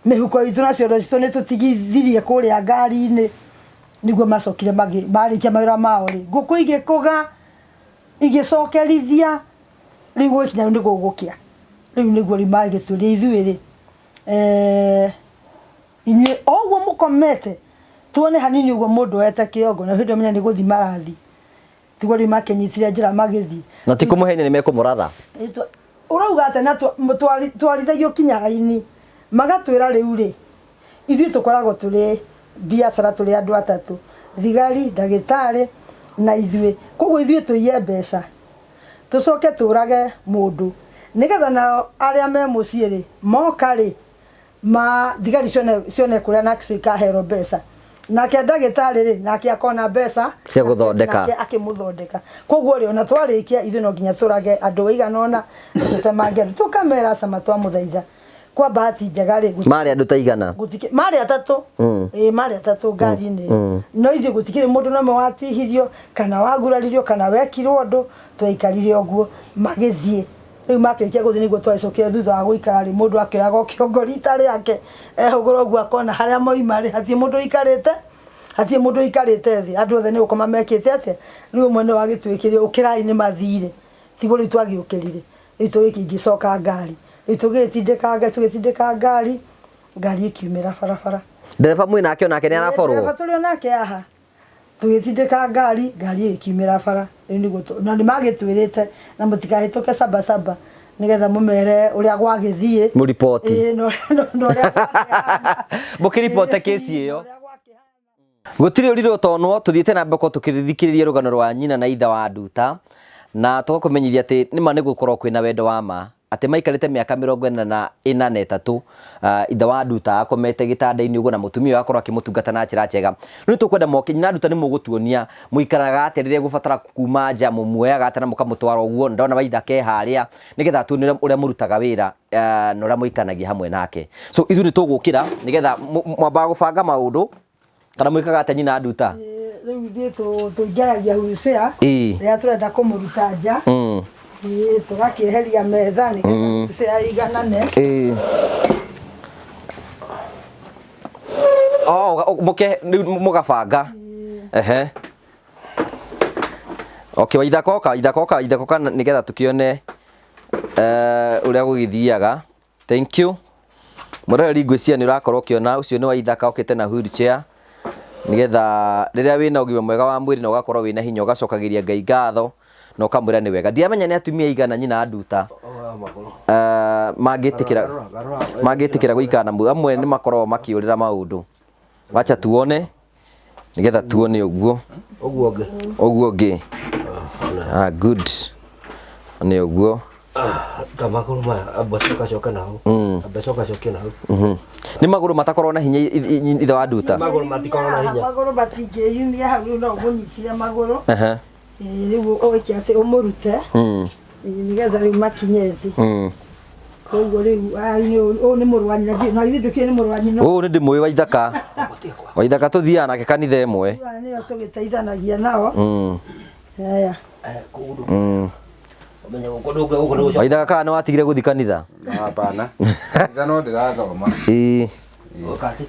mihuko itu nacio ndo ni tutigithirie kuria ngari-ini niguo macokire marikia mawira mao ri nguku igikuga igicokerithia riu gwikinya ni gugukia riu niguo rimagituria ithuiri inyue oguo mukomete tuone hanini uguo mundu wete kiongo na hindo menya ni guthi marathi tiguo rimakenyitire njira magithi na ti kumuhenia ni mekumuratha urauga ate na twarithagio kinyara-ini magatwira riu ri ithui tukoragwo turi biacara turi andu atatu thigari ndagitari na ithui koguo ithui tuiye mbeca tucoke turage mundu nigetha na aria me mucii ri moka ri ma thigari cione kuria na cikahero mbeca nake ndagitari ri nake akona mbeca cia guthondeka nake akimuthondeka koguo ri ona twarikia ithui no nginya turage andu iganona tutemange tukamera sama twamuthaitha kwa bahati njega ri mari andu taigana mari atatu mari atatu ngari-ini no ithui gutikire mundu no watihirio kana waguraririo kana wekirwo ndu twaikarire oguo magithie riu makirikia guthi niguo twacokire thutha wa guikara ri mundu akioyaga kiongo rita riake ehugura oguo akona haria moima ri hatie mundu ikarite thi andu othe ni gukoma mekite atia riu mwene wa gitwikire ukirai ni mathire tigo ri twagiukirire itu giki ngicoka ngari tugitindika ngari ikiumira barabara ndereba mwi nake onake ni araborwo ndereba tuli onake aha tugitindika ngari ikiumira bara riu niguo na ni magitwirite na mutikahituke saba nigetha mumere uria gwagithie mu report no uria mukiripote kesi iyo gutiri uriro tonwo tuthiite na mbeko tukithikiriria rugano rwa nyina na itha wa nduta na tugakumenyithia ati nima ni gukorwo kwina wendo wa ma ati maikarite miaka 43 itha wa nduta akomete gitanda-ini uguo na mutumia akorwo akimutungata na njira njega riu tukwenda moki nyina nduta ni mugutuonia muikaraga ati riria gubatara kuma nja mumuoyaga ati na mukamutwara uguo ndona waithake haria nigetha tuonire uria murutaga wira na uria muikanagia hamwe nake so ithu ni tugukira nigetha mwamba gubanga maundu kana mwikaga ati nyina nduta riu thitu tuingaragia hucea riria turenda kumuruta nja tugakieheria metha ni hucea iganane muke mugabanga okay waithaka nigetha tukione uria gugithiaga thank you mureri ngwiciria ni urakorwo ukiona ucio ni waithaka okite na wheelchair nigetha riria wina ugima mwega wa mwiri na ugakorwo wina hinya ugacokagiria Ngai ngatho no kamwira ni wega ndiamenya ni atumia igana nyina nduta magitikira guikana mu amwe ni makorwo makiurira maundu wacha tuone nigetha tuone uguo ngi good ni uguo maguru ma abacoka coka naho ni maguru matakorwo na hinya itha wa nduta maguru matikorwo na hinya maguru batingiyumia hau no gunyitire maguru riu oikia ati umurute nigetha riu makinye thi koguo riu ni murwanyi na ithu ndukie ni murwanyi ni ndimwi waithaka tuthiaga nake kanitha imwe niyo tugiteithanagia nao Haya. Kudu. Menya gukondo gukondo. Waithaga kana no watigire guthi kanitha? Hapana. Kanitha no ndirathoma. Wakati.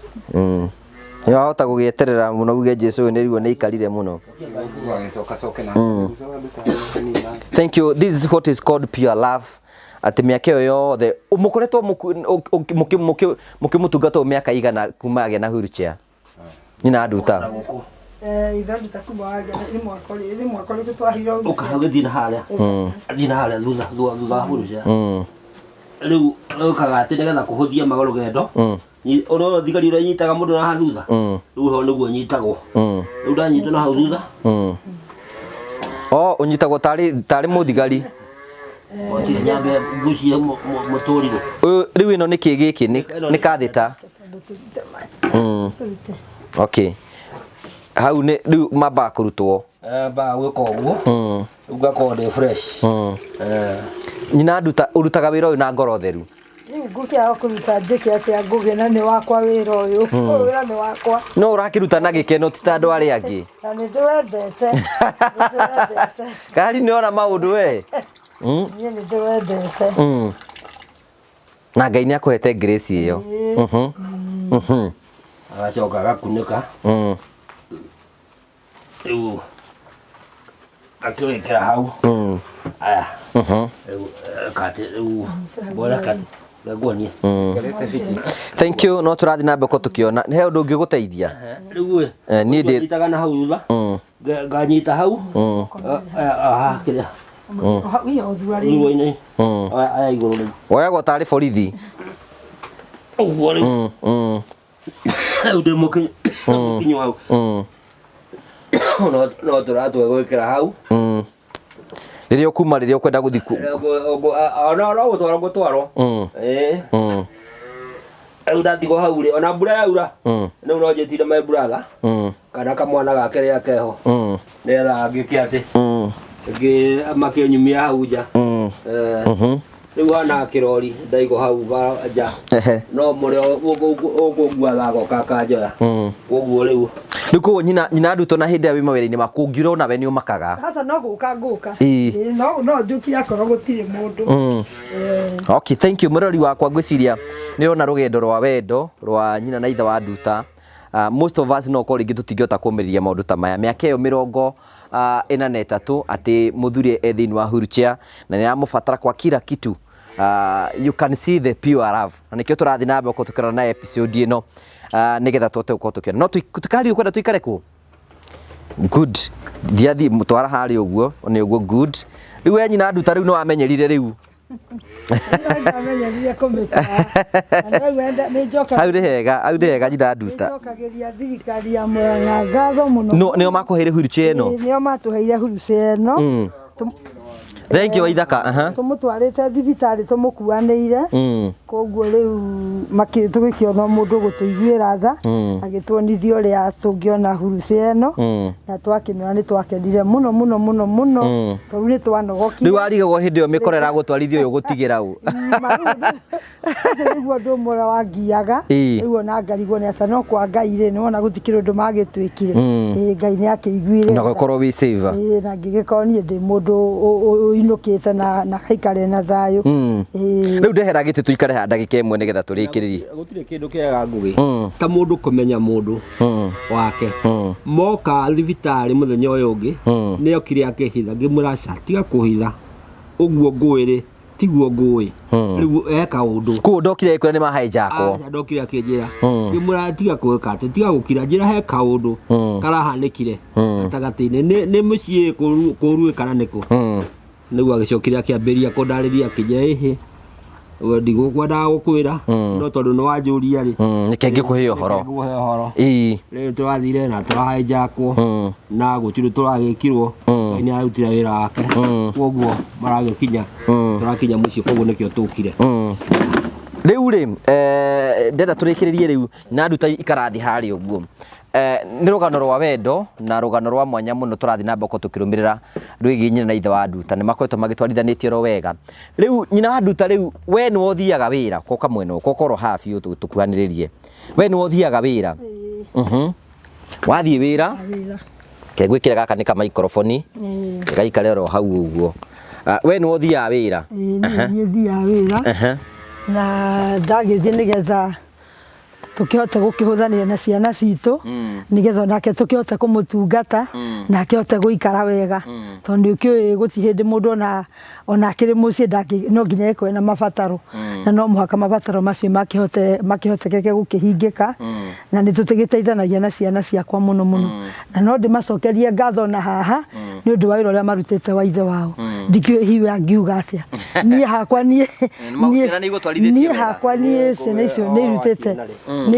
Ni wahota gugieterera muno uge Jesu ni riwo ni ikarire muno. Wagicoka coke na. Thank you. This is what is called pure love. Ati miaka iyo yothe umukoretwo mukimutungata miaka igana kuma agĩa na wheelchair. Nyina nduta. Ithanduta kuma wagĩa ni mwaka ri twahiro. Ukagithina haria. Athina haria thutha wheelchair. Riu ukagati nigetha kuhuthia magoro gendo. Oro thigari ura nyitaga mundu na thutha. Riu ho niguo nyitagwo. Riu ndanyitwo na hau thutha. Oh, unyitagwo tari muthigari. Nyambe gucia muturiro. Riu ino niki giki ni kathita. Okay. Hau ni riu mamba kurutwo. Ba gwika uguo. Ugakwo de fresh. Nyina nduta urutaga wira uyu na ngoro theru. Ngukia kuruta njike atia ngugena ni wakwa wira uyu. Wira ni wakwa. No urakiruta na gikeno ti ta andu aria angi. Na ni ndwendete. Kari ni ona maundu we. Ni ndwendete. Na Ngai ni akuhete grace iyo. Agacoka agakunĩka. Rĩu akĩwĩkĩra hau. Aya. Rĩu kati rĩu bora kati ngaguonie. Thank you. No turathi na mbeko tukiona. He undu ungi guteithia. Rĩu ni ndi nyitaga na hau thutha. Nganyita hau. Aha kĩrĩa. Wiya uthwari. Rĩu-inĩ. Aya igũrũ rĩu. Woyagwo tarĩ borithi. Ũguo rĩu. Rĩu ndĩmũkinyo hau. No tũratwe gwĩkĩra hau. Riria ukuma riria ukwenda guthi no gũtwarwo. Rĩu ndatigwo hau rĩ ona mbura yaura. Rĩu no njĩtire my brother. Kana kamwana gake rĩa keho. Nĩgetha ngĩke atĩ. Makĩnyumia hau nja. Rĩu hana kĩrori ndaigwo hau nja. No mũrĩa ũkũngua gagoka kanjoya. Koguo rĩu Niko nyina nduto na hindi ya wi mawira-ini maku ngiura na we ni umakaga. Sasa no guka. No njuki akoro gutire mundu. Okay, thank you murori wakwa ngwiciria nirona rugendo rwa wendo rwa nyina na ithe wa nduta. Most of us no kori gitu tingĩota kũmĩrĩria maũndũ ta maya mĩaka ĩyo 43 ati muthuri thiini wa wheelchair na nĩ amũbatara kwa kila kitu. You can see the pure love. Na nikio turathi na mbeko tukirana na episode ino nigetha twote uko tukiona no tukari ukwenda tuikare ku good diathi mutwara hari uguo ni uguo good riu we nyina nduta riu no amenyerire riu amenyerire kumita na wenda ni joka hau hega nyina nduta njokagiria thirikari ya Murang'a ngatho muno nio makuheire wheelchair ino nio matuheire wheelchair ino. Thank you Waithaka. Tumutwarite thibitari tumukuanĩire. Koguo riu tũgĩkĩona mũndũ gũtũiguĩra tha agĩtuonithia ũrĩa tũngĩona wheelchair ĩno na twakĩmĩona nĩ twakenire mũno tondũ nĩ twanogokire. Rĩu warigagwo hĩndĩ ĩyo mĩkora ĩragũtwarithia ũyũ gũtigĩra ũ. Nĩguo ũndũ ũmwe wangiaga rĩu ona ngarigwo nĩ atĩ no kwa Ngai rĩ nĩwona gũtikĩrĩ ũndũ magĩtwĩkire. Ngai nĩ akĩiguire na gũkorwo wĩ saver. Na ngĩgĩkorwo niĩ ndĩ mũndũ inukite na kaikare na thayo. Riu ndehera giti tuikare ha ndagika imwe nigetha turikiririe. Gutire kindu kiega ngugi ta mundu kumenya mundu wake moka thibitari muthenya uyu ungi ni okire akihitha ngimuraca tiga kuhitha uguo ngwiri tiguo ngui riu eka undu ku ndokire ikura ni mahijackwo ndokire akinjira ngimura tiga kuweka ati tiga gukira njira heka undu karahanikire atagati-ini ni mucii kuru kana niku niguo agicokire akiambiria kundariria kinye ihi ndigũkwenda gũkwĩra no tondũ nĩ wanjũria rĩ nĩkĩ ngĩkũhe ũhoro rĩu tũrathire na tũrahijackwo na gũtirĩ tũragĩkirwo nĩ ararutire wĩra wake koguo maragĩkinya tũrakinya mũciĩ koguo nĩkĩo tũkire rĩu rĩ ndenda tũrĩkĩrĩrie rĩu na nduta ikarathi harĩ ũguo nĩ rũgano rwa wendo na rũgano rwa mwanya mũno tũrathi na mboko tũkĩrũmĩrĩra rwĩgiĩ nyina na ithe wa nduta nĩ makoretwo magĩtwarithanĩtie ro wega rĩu nyina wa nduta rĩu we nĩ wothiaga wĩra koka mwena kokoro hafi tũkuhanĩrĩrie we nĩ wothiaga wĩra wathiĩ wĩra reke gwikira gaka ni ka microphone gaikare ro hau uguo we no thia wira ni thia wira na ndagithie nigetha tukihota gukihuthania na ciana citu nigetha nake tukihota kumutungata na akihote guikara wega tondu kiu guti hindi mundu ona akiri mucii ndaki no nginya ekwe na mabataro na no muhaka mabataro macio makihotekeke gukihingika na nitutugiteithanagia na ciana ciakwa muno na no ndimacokerie ngatho na haha ni undu wa wira uria marutite wa ithe wao ndikiwe hiwe angiuga atia nie hakwa nie hakwa nie ciana icio ni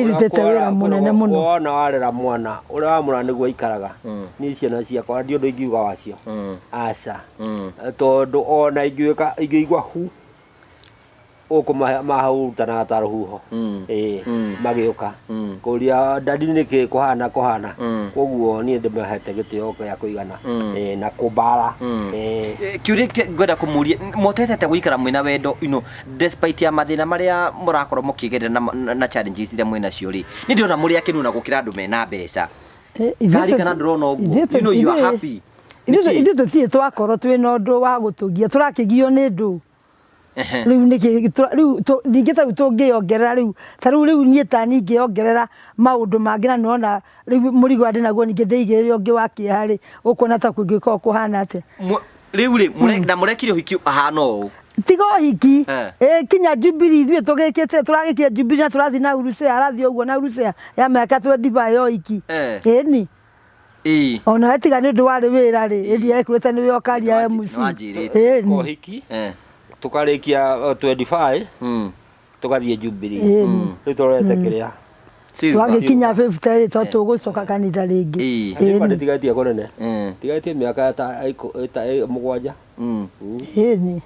irutite wira munene muno wona warera mwana uria wamura niguo ikaraga ni ciana ciakwa ndio ndo ingiuga wacio aca tondu ona ingĩigua hu ũkũmahurutana ta rũhuho magĩũka kũria ndadi nĩkĩ kũhana koguo niĩ ndĩmahete gĩtĩo gĩa kũigana na kũmbara kiuria ngwenda kũmũria motete gũikara mwĩna wendo despite ya mathĩna marĩa mũrakorwo mũkĩgerera na challenges iria mwĩna cio rĩ nĩ ndĩrona mũrĩ akĩnu na gũkĩra andũ mena mbeca kari kana ndĩrona ũguo you are happy ithu tutie twakorwo twina undu wa gutugia turakigio ni ndu riu ningĩ ta tũngĩongerera riu ta riu niĩ ta ningĩongerera maũndũ mangĩ na nona riu mũrigo andĩ naguo ningĩ ndĩigĩrĩre ũngĩ wa kĩeha rĩ ũkuona ta kũngĩkorwo kũhana atĩa riu rĩ na mũrekire ũhiki ahana ũũ tiga ũhiki kinya Jubilee ithuĩ tũgĩkĩte tũragĩkire Jubilee na tũrathiĩ na Urusea arathi ũguo na Urusea ya mĩaka 25 ya ũhiki ĩni ona etiga nĩ ũndũ warĩ wĩra rĩ ĩndĩ ekwĩrĩte nĩwe ũkaria MC ũhiki tukarikia 25 tugathiĩ Jubilee rĩu tũrete kĩrĩa twagikinya 50 to tugucoka kanitha ringi tigatie kunene tigatie miaka ta 7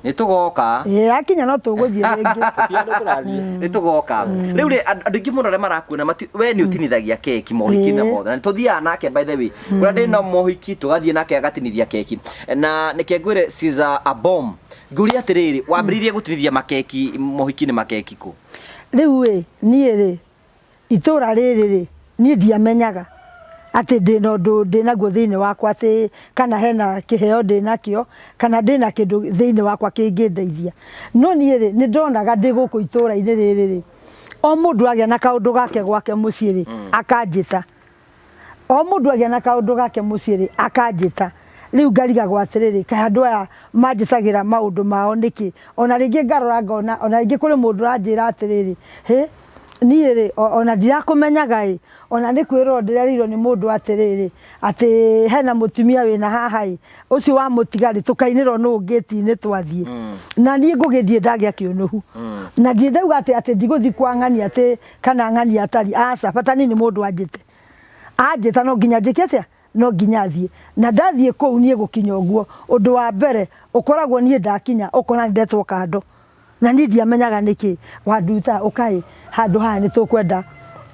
ni tugoka akinya no tuguthie ringi ni tugoka riu ri andu ingi muno re marakuona we ni utinithagia keki mohiki na mothe na tuthiaga nake by the way ura ndina mohiki tugathie nake agatinithia keki na nike ngwire Caesar a bomb nguri atiriri wambiririe gutinithia makeki mohiki ni makeki ku riu we nie ri itura rĩrĩ niĩ ndiamenyaga atĩ ndĩna ũndũ ndĩnaguo thĩinĩ wakwa atĩ kana hena kĩheo ndĩnakĩo kana ndĩna kĩndũ thĩinĩ wakwa kĩngĩndeithia no niĩ rĩ nĩndonaga ndĩ gũkũ itũra-inĩ rĩrĩ rĩ o mũndũ agĩa na kaũndũ gake gwake mũciĩ rĩ akanjĩta o mũndũ agĩa na kaũndũ gake mũciĩ rĩ akanjĩta riu ngarigagwo atĩrĩrĩ kaĩ andũ aya manjĩtagĩra maũndũ mao nĩkĩ ona rĩngĩ ngarora ngona ona rĩngĩ kũrĩ mũndũ ũranjĩra atĩrĩrĩ niĩ rĩ ona ndirakũmenyaga ona nĩ kwĩrwo ndĩrerirwo nĩ mũndũ atĩrĩrĩ atĩ hena mũtumia wĩna haha ũcio wa mũtigarĩ tukainĩrwo nũ gate-inĩ twathiĩ na niĩ ngũgĩthiĩ ndagĩa kĩũnũhu na ndauga atĩ ndigũthiĩ kwa ng'ani atĩ kana ng'ani atari aca bata nĩ mũndũ anjĩta no nginya njĩke atĩa no nginya thiĩ na ndathiĩ kũu niĩ gũkinya ũguo ũndũ wa mbere ũkoragwo niĩ ndakinya ũkona ndetwo kando na niĩ ndiamenyaga nĩkĩ wanduta ũkaĩ handũ haha nĩ tũkwenda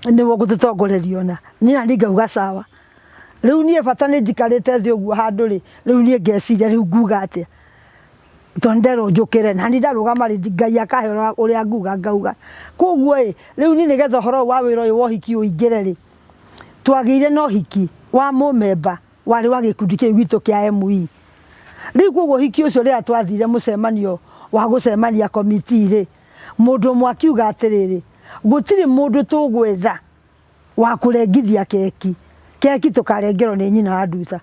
nĩguo gũtũtongorerio na niĩ ngauga sawa riu niĩ bata nĩ njikarĩte thĩ ũguo handũ rĩ riu niĩ ngeciria riu nguga atĩa tondero njũkĩre na nĩ ndarũgama rĩ Ngai akahe ũrĩa nguga ngauga koguo riu niĩ nĩgetha ũhoro wa wĩra ũyũ wa ũhiki ũingĩre rĩ twagĩire na ũhiki wa mũmemba warĩ wa gĩkundi kĩu gitũ kĩa ME riu koguo ũhiki ũcio rĩrĩa twathire mũcemanio wa gũcemania komiti rĩ mũndũ ũmwe akiuga atĩrĩrĩ gũtirĩ mũndũ tũgwetha wa kũrengithia keki tukarengerwo nĩ nyina wa nduta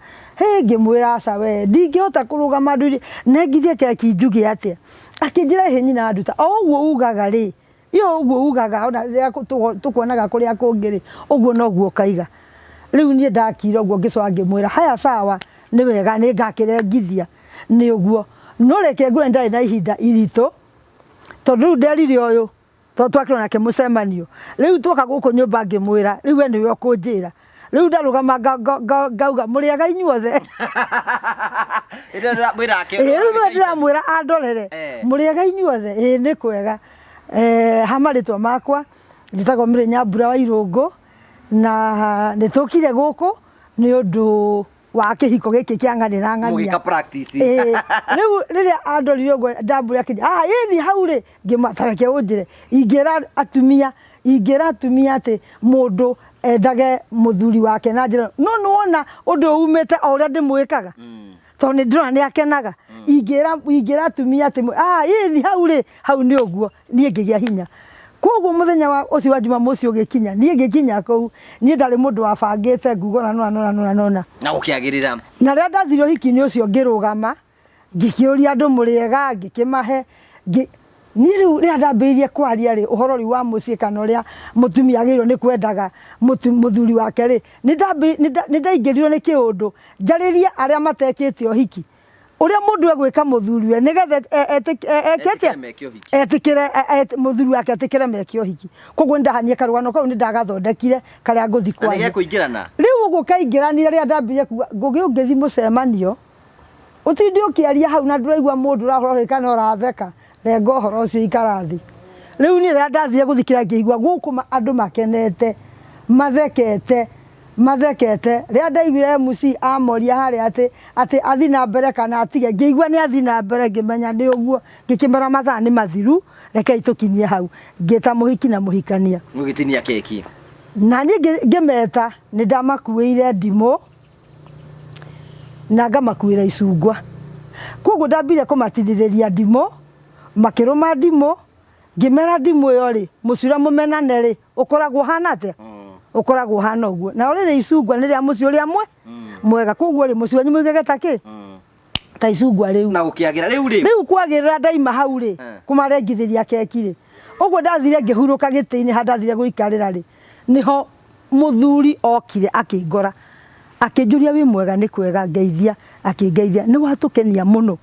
ngĩmwĩra aca we ndingĩhota kũrũgama ndũire nengithie keki njuge atĩa akĩnjĩra nyina wa nduta o ũguo ugaga rĩ yo ũguo ugaga ona rĩrĩa tũkuonaga kũrĩa kũngĩ rĩ ũguo noguo ũkaiga rĩu niĩ ndakira ũguo ngĩcoka ngĩmwĩra haya sawa nĩ wega nĩ ngakĩrengithia nĩ ũguo no reke ngũre ndarĩ na ihinda iritũ tondũ rĩu nderire ũyũ twakĩrwo nake mũcemanio rĩu twoka gũkũ nyũmba ngĩmwĩra rĩu we nĩwe ũkũnjĩra rĩu ndarũgama ngauga mũrĩega inyuothe rĩu ndĩramwĩra andorere mũrĩega inyuothe nĩ kwega hamarĩtwa makwa njĩtagwo Mĩrĩ Nyambura wa Irũngũ na nĩ tũkire gũkũ nĩ ũndũ wa kĩhiko gĩkĩ kĩa ng'ani na ng'ania mũgĩka practice rĩu rĩrĩa andorire ũguo ndambũra kĩnja ĩni hau rĩ ngĩmatareke ũnjĩre ingĩra atumia atĩ mũndũ endage muthuri wake na njira no wona undu umete o uria ndimwikaga to ni ndira ni akenaga ingira tumia ati ni hau ni uguo nie ngigia hinya koguo muthenya wa ucio wa Jumamosi ugikinya nie ngikinya kou nie ndari mundu wabangite ngugo na ukiagirira na ria ndathire hiki-ini ucio ngirugama ngikiuria andu muriega ngikimahe ni riu ria ndambirie kwaria ri uhoro ri wa mucii kana ria mutumia agirwo ni kwendaga muthuri wake ri ni ndaingirirwo ni kiundu njariria aria matekite uhiki uria mundu egwika muthuri we nigetha etikire muthuri wake etikire meke uhiki koguo ndahanie karugano kau ni ndagathondekire karia nguthi kwa ni kuingirana riu gukaingirania ria ndambirie kuga ngugi ungithi mucemanio utindi ukiaria hau na nduraigua mundu urahoro kana uratheka rengo horo ucio ikarathi riu ni ria ndathire guthikira ngiigua guku andu makenete mathekete ria ndaiguire MC amoria hari ati athi na mbere kana atige ngiigua ni athi na mbere ngimenya ni uguo ngikimera mathaa ni mathiru reke itukinyie hau ngita muhiki na muhikania mugitinia keki na ni ngimeta ni ndamakuire ndimo na ngamakuira icungwa koguo ndambire kumatithiriria ndimo makiruma ndimo ngimera ndimo yo ri mucura mumenane ri ukoragwo hanate ukoragwo hana uguo na uri icungwa ni ria muci uria mwega koguo ri muci wanyu mwigege taki ta icungwa riu na ukiagira riu kwagirira ndaima hau ri kumarengithiria keki ri uguo ndathire ngihuruka giti-ini handathire guikarira ri niho muthuri okire akingora akinjuria wi mwega ni kwega ngeithia akingeithia ni watukenia muno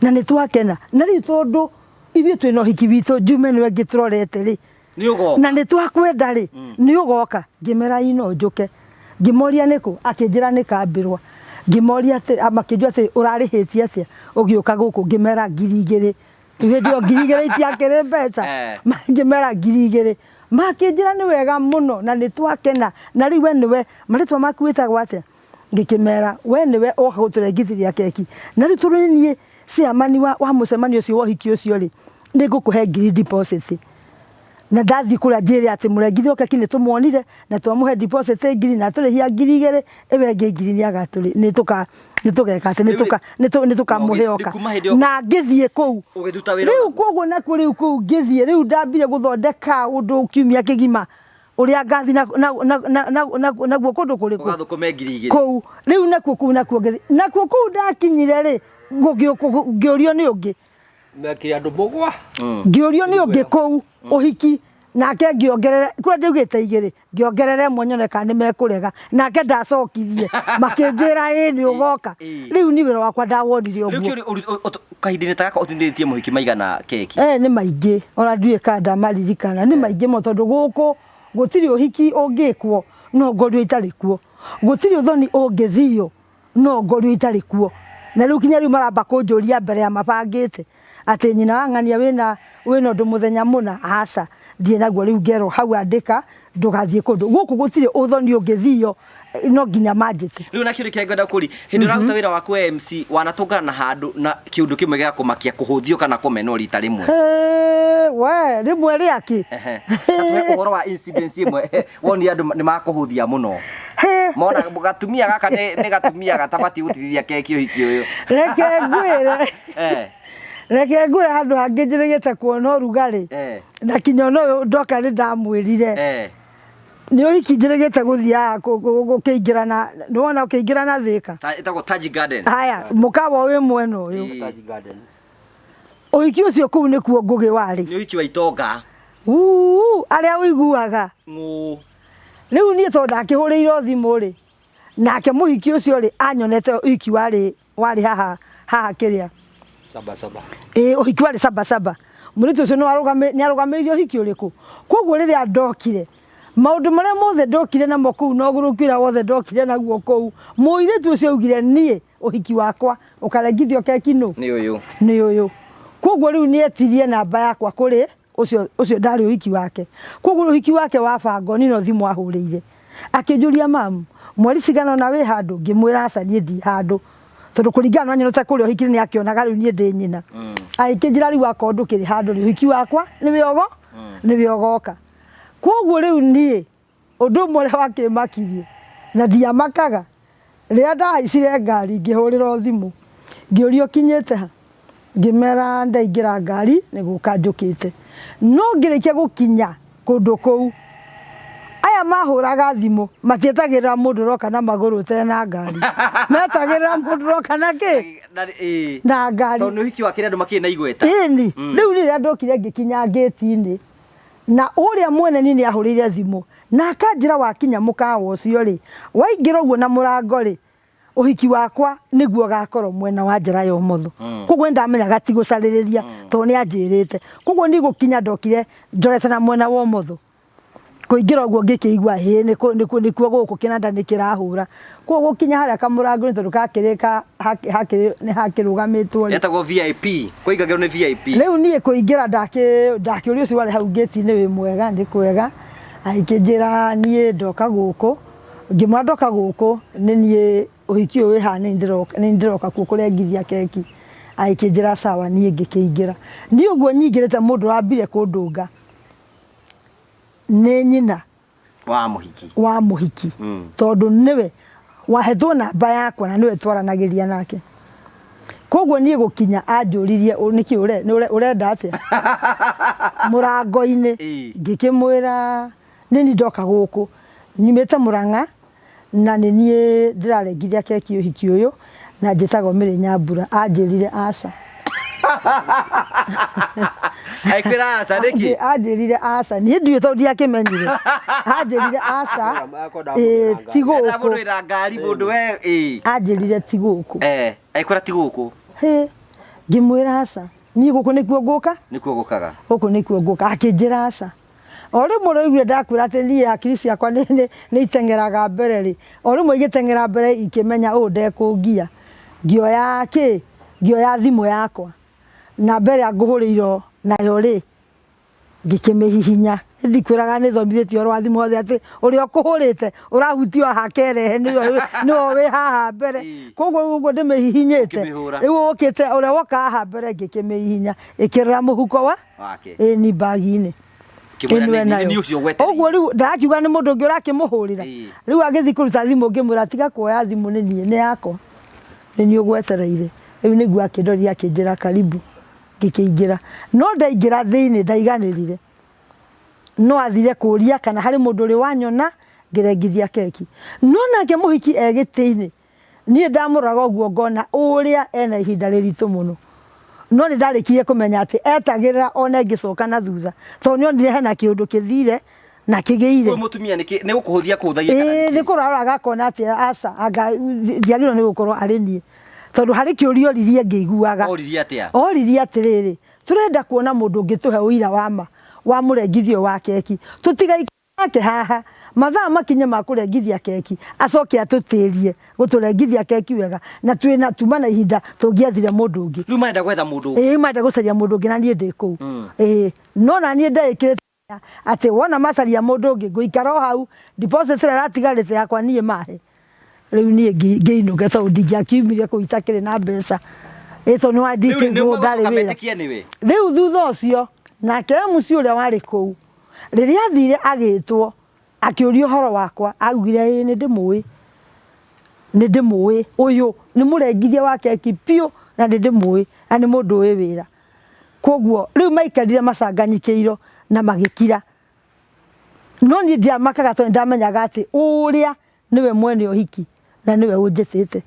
na ni twakena na riu tondu ithuĩ twina uhiki witu Jume niwe ngiturorete ri na ni twakwenda ri ni ugoka ngimera ino njuke ngimoria niku akinjira ni kambirwa ngimoria ati makinjua ati urarihitie atia ugiuka guku ngimera 2,000 tuwe ndio 2,000 itiakire mbeca ngimera 2,000 makinjira ni wega muno na ni twakena na riu we niwe maritwa makuita gwatia ngikimera we niwe ugaguturengithiria keki na riu turenie ciamani wa mucemanio ucio wa hiki ucio ri ni ngukuhe 1,000 deposit na ndathi kura njiri ati murengithio keki ni tumuonire na twamuhe deposit 1,000 na turihia 2,000 ewe 1,000 ni agaturi ni tugeka ati ni tukamuheoka na ngithie kou riu koguo na kuri kou ngithie riu ndambire guthondeka undu ukiumia kigima uria ngathi naguo kundu kuri kou riu nakuo kou ndakinyire ri ngiorio ni ungi mekire andu mugwa ngiorio ni ungi kou uhiki nake ngiongerere kura ndigite 2 ngiongerere mwonyone kana mekurega nake ndacokirie makinjira ni ugoka riu ni wira wakwa ndawonire uguo kahindini taka utindiritie muhiki maigana keki ni maingi ona ndue kada maririkana ni maingi mo tondu guku gutiri uhiki ungikwo no ngorio itari kuo gutiri uthoni ungithio no ngorio itari kuo na riu kinya riu maramba kunjuria mbere ya mabangite ati nyina wang'ania wina undu muthenya muna aca thie naguo riu ngero hau andika ndugathie kundu guku gutiri uthoni ungithio no nginya manjite riu na kiuri kengenda kuri hindi uraruta wira waku MC wanatungana handu na kiundu kimwe gia kumakia kuhuthio kana kumeno rita rimwe we rimwe riaki atuhe uhoro wa incidents imwe woni andu ni makuhuthia muno mona gatumia gaka ni gatumia gatabati gutithia keki uhiki uyu reke ngwire handu hangi njirigite kuona urugari na kinya no ndoka ni ndamwirire ni uhiki njirigite guthia gukiingirana ni wona ukiingirana thika itago Taj Garden haya mukawa wi mwena uyu Taj Garden uhiki ucio kuu ni kuo ngugi wari ni uhiki wa itonga aria uiguaga riu ni to ndakihuriirwo thimu ri nake muhiki ucio ri anyonete uhiki wari haha kiria saba uhiki wari saba muritu ucio ni arugamirio uhiki uriku koguo riria ndokire maundu maria mothe ndokire namo kuu no gurukwira wothe ndokire naguo kuu muiritu ucio ugire nie uhiki wakwa ukarengithio keki ni uyu koguo riu ni etirie namba yakwa kuri ucio ndari uhiki wake koguo uhiki wake wabango nino thimu ahurire akinjuria mamu mweri cigana na wi handu ngimwira aca nie ndi handu tondu kuringana na nyonete kuria uhiki ni akionaga riu nie ndi nyina aikinjira riu akondu kiri handu ri uhiki wakwa ni wiogo ni wiogoka koguo riu nie undu mwe wakimakirie na ndiamakaga rĩrĩa ndahaicire ngari ngĩhũrĩrwo thimũ ngĩũrio kinyĩte ha ngĩmera ndaingĩra ngari nĩgũka njũkĩte no ngĩrĩkia gũkinya kũndũ kũu aya mahũraga thimũ matietagĩrĩra mũndũ ũroka na magũrũ tena ngari metagĩrĩra mũndũ ũroka na kĩ na ngari tondũ ũhiki wa kĩrĩa andũ makĩrĩ na igweta ĩni rĩu rĩrĩa ndokire ngĩkinya ngĩti-inĩ na ũrĩa mwene nĩ ahũrĩire thimũ na akanjĩra wakinya mũkawa ũcio rĩ waingĩra ũguo na mũrango rĩ ũhiki wakwa nĩguo gakorwo mwena wa njĩra ya ũmotho koguo ndamenyaga ti gũcarĩrĩria tondũ nĩ anjĩrĩte koguo nĩ gũkinya ndokire ndorete na mwena wa ũmotho kũingĩra ũguo ngĩkĩigua nĩkuo gũkũ kĩnanda nĩ kĩrahũra koguo gũkinya harĩa kamũrango nĩ tondũ gakĩrĩka nĩ hakĩrũgamĩtwo etagwo VIP kũingagĩrwo nĩ VIP rĩu niĩ kũingĩra ndakĩũria ũcio warĩ hau gate-inĩ wĩ mwega ndĩ kwega akĩnjĩra niĩ ndoka gũkũ ngĩmwĩra ndoka gũkũ nĩ niĩ ũhiki ũyũ wĩhaha nĩ ndĩroka kuo kũrengithia keki akĩnjĩra sawa niĩ ngĩkĩingĩra niĩ ũguo nyingĩrĩte mũndũ wambire kũndũnga nĩ nyina wa mũhiki tondũ nĩwe wahetwo namba yakwa na nĩwe twaranagĩria nake koguo niĩ gũkinya anjũririe nĩkĩ ũrenda atĩa mũrango-inĩ ngĩkĩmwĩra nĩ niĩ ndoka gũkũ nyumĩte Mũrang'a na nĩ niĩ ndĩrarengithia keki ũhiki ũyũ na njĩtagwo Mary Nyambura anjĩrire aca aikwĩra aca nĩkĩ anjĩrire aca niĩ ndiũĩ tondũ ndiakĩmenyire anjĩrire aca ti gũkũ ndamũrĩra ngari mũndũ we anjĩrire ti gũkũ aikwĩra ti gũkũ ngĩmwĩra aca niĩ gũkũ nĩkuo ngũka nĩkuo gũkaga gũkũ nĩkuo ngũka akĩnjĩra aca o rĩmwe ũraiguire ndakwĩra atĩ niĩ hakiri ciakwa nĩ iteng'eraga mbere rĩ o rĩmwe igĩteng'era mbere ikĩmenya ũũ ndekũngia ngĩoya thimũ yakwa na mbere ngũhũrĩirwo nayo rĩ ngĩkĩmĩhihinya ndikwĩraga nĩ thomithĩtio rwa thimũ othe atĩ ũrĩa ũkũhũrĩte ũrahutio haha kerehe nĩwe wĩ haha mbere koguo ũguo ndĩmĩhihinyĩte rĩu ũkĩte ũrĩa woka haha mbere ngĩkĩmĩhihinya ĩkĩrora mũhuko wake ĩni bagi-inĩ ũguo rĩu ndakiuga nĩ mũndũ ũngĩ ũrakĩmũhũrĩra rĩu agĩthiĩ kũruta thimũ ngĩmwĩra tiga kuoya thimũ nĩ niĩ nĩ yakwa nĩ niĩ ũgwetereire rĩu nĩguo akĩndoria akĩnjĩra karibu ngĩkĩingĩra no ndaingĩra thĩinĩ ndaiganĩrire no athire kũria kana harĩ mũndũ ũrĩ wanyona ngĩrengithia keki no nake mũhiki gĩtĩ-inĩ niĩ ndamũraga ũguo ngona ũrĩa ena ihinda rĩritũ mũno no nĩ ndarĩkirie kũmenya atĩ etagĩrĩra ona ngĩcoka na thutha tondũ nĩonire hena kĩũndũ kĩthire na kĩgĩire ũyũ mũtumia nĩ gũkũhũthia kũhũthagia nĩ kũrora agakona atĩ aca ndiagĩrĩirwo nĩ gũkorwo arĩ niĩ tondũ harĩ kĩũria oririe ngĩiguaga oririe atĩrĩrĩ tũrenda kuona mũndũ ũngĩtũhe ũira wa mũrengithio wa keki tũtigaikare nake haha mathaa makinye ma kũrengithia keki acoke atũtĩrie gũtũrengithia keki wega na tuma na ihinda tũngĩathire mũndũ ũngĩ rĩu marenda gwetha mũndũ ũngĩ marenda gũcaria mũndũ ũngĩ na niĩ ndĩ kũu no na niĩ ndaĩkĩrĩte atĩ wona macaria mũndũ ũngĩ ngũikara o hau deposit ĩrĩa ratigarĩte yakwa niĩ mahe rĩu niĩ ngĩinũke tondũ ndingĩakiumire kũu itakĩrĩ na mbeca tondũ nĩ wandikĩirwo ndarĩ wĩra rĩu thutha ũcio nake MC ũrĩa warĩ kũu rĩrĩa athire agĩtwo akĩũria ũhoro wakwa augire nĩ ndĩmũĩ ũyũ nĩ mũrengithia wa keki piũ na nĩ ndĩmũĩ na nĩ mũndũ ũĩ wĩra koguo rĩu maikarire macanganyikĩirwo na magĩkira no niĩ ndiamakaga tondũ ndamenyaga atĩ ũrĩa nĩwe mwene ũhiki na nĩwe ũnjĩtĩte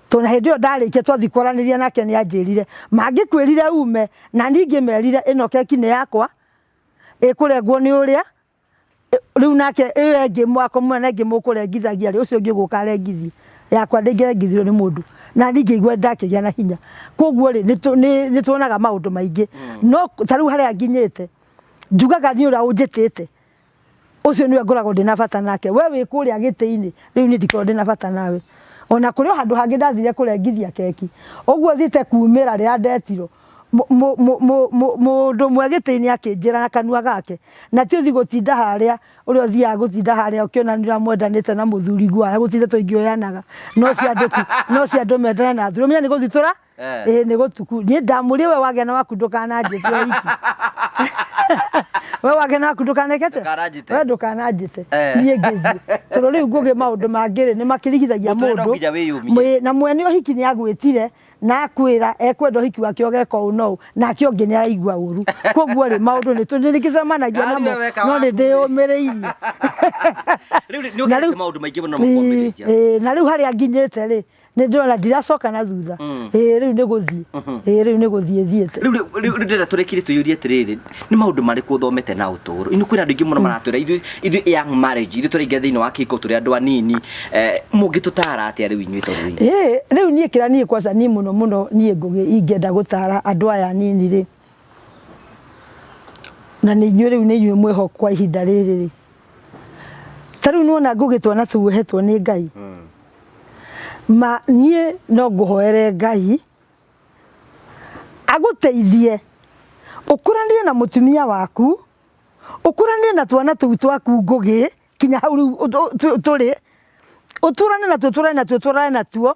tondũ hĩndĩ ĩyo ndarĩkia twathi kwaranĩria nake nĩ anjĩrire mangĩkwĩrire ume na niĩ ngĩmerire ĩno keki nĩ yakwa ĩkũrengwo nĩ ũrĩa rĩu nake ĩyo ĩngĩ mwako mwene ĩngĩ mũkũrengithagia rĩ ũcio ũngĩ ũgũka arengithie yakwa ndĩngĩrengithio nĩ mũndũ na niĩ ngĩigua ndakĩgĩa na hinya koguo rĩ nĩ tuonaga maũndũ maingĩ no ta rĩu harĩa nginyĩte njugaga niĩ ũrĩa ũnjĩtĩte ũcio nĩwe ngoragwo ndĩ na bata nake we wĩ kũrĩa gĩtĩ-inĩ rĩu niĩ ndikoragwo ndĩ na bata nawe ona kũrĩ o handũ hangĩ ndathire kũrengithia keki ũguo thiĩte kumĩra rĩrĩa ndetirwo mũndũ ũmwe gĩtĩ-inĩ akĩnjĩra na kanua gake na ti ũthi gũtinda harĩa ũrĩa ũthiaga gũtinda harĩa ũkĩonanĩra mwendanĩte na mũthuri gwaya gũtinda tũingĩoyanaga no cia andũ mendane na thuri ũmenya nĩ gũthitũra nĩ gũtuku niĩ ndamũria we wagĩa na waku ndũkananjĩtie wiki we wagena kundukanekete Ndukananjite. we ndukananjite niĩ ngĩthiĩ tondũ rĩu ngũgĩ maũndũ mangĩ nĩ makĩrigithagia mũndũ na mwene ũhiki nĩ agwĩtire na akwĩra ekwenda ũhiki wake ũgeka ũũ no nake ũngĩ nĩ araigua ũru koguo rĩ maũndũ nĩ tũrĩkĩcemanagia namo no nĩ ndĩyũmĩrĩirie na rĩu harĩa nginyĩte rĩ nĩ ndĩrona ndiracoka na thutha rĩu nĩ gũthiĩ rĩu nĩ gũthiĩ thiĩte rĩu ndĩrenda tũrekire tũyũrie atĩrĩrĩ nĩ maũndũ marĩkũ ũthomete na ũtũũro inĩ kwĩna andũ aingĩ mũno maratwĩra ithuĩ young marriage ithuĩ tũraingĩra thĩinĩ wa kĩhiko tũrĩ andũ anini mũngĩtũtara atĩa rĩu inyuĩ tondũ rĩu niĩ kĩra niĩ kwanza niĩ mũno niĩ ngũgĩ ingĩenda gũtara andũ aya anini rĩ na nĩ inyuĩ rĩu nĩ inyuĩ mwĩhokwa ihinda rĩrĩ rĩ ta rĩu nĩwona ngũgĩ twana tũguhetwo nĩ Ngai ma niĩ no ngũhoere Ngai agũteithie ũkũranire na mũtumia waku ũkũranire na twana tũu twaku ngũgĩ kinya hau rĩu tũrĩ ũtũrane natuo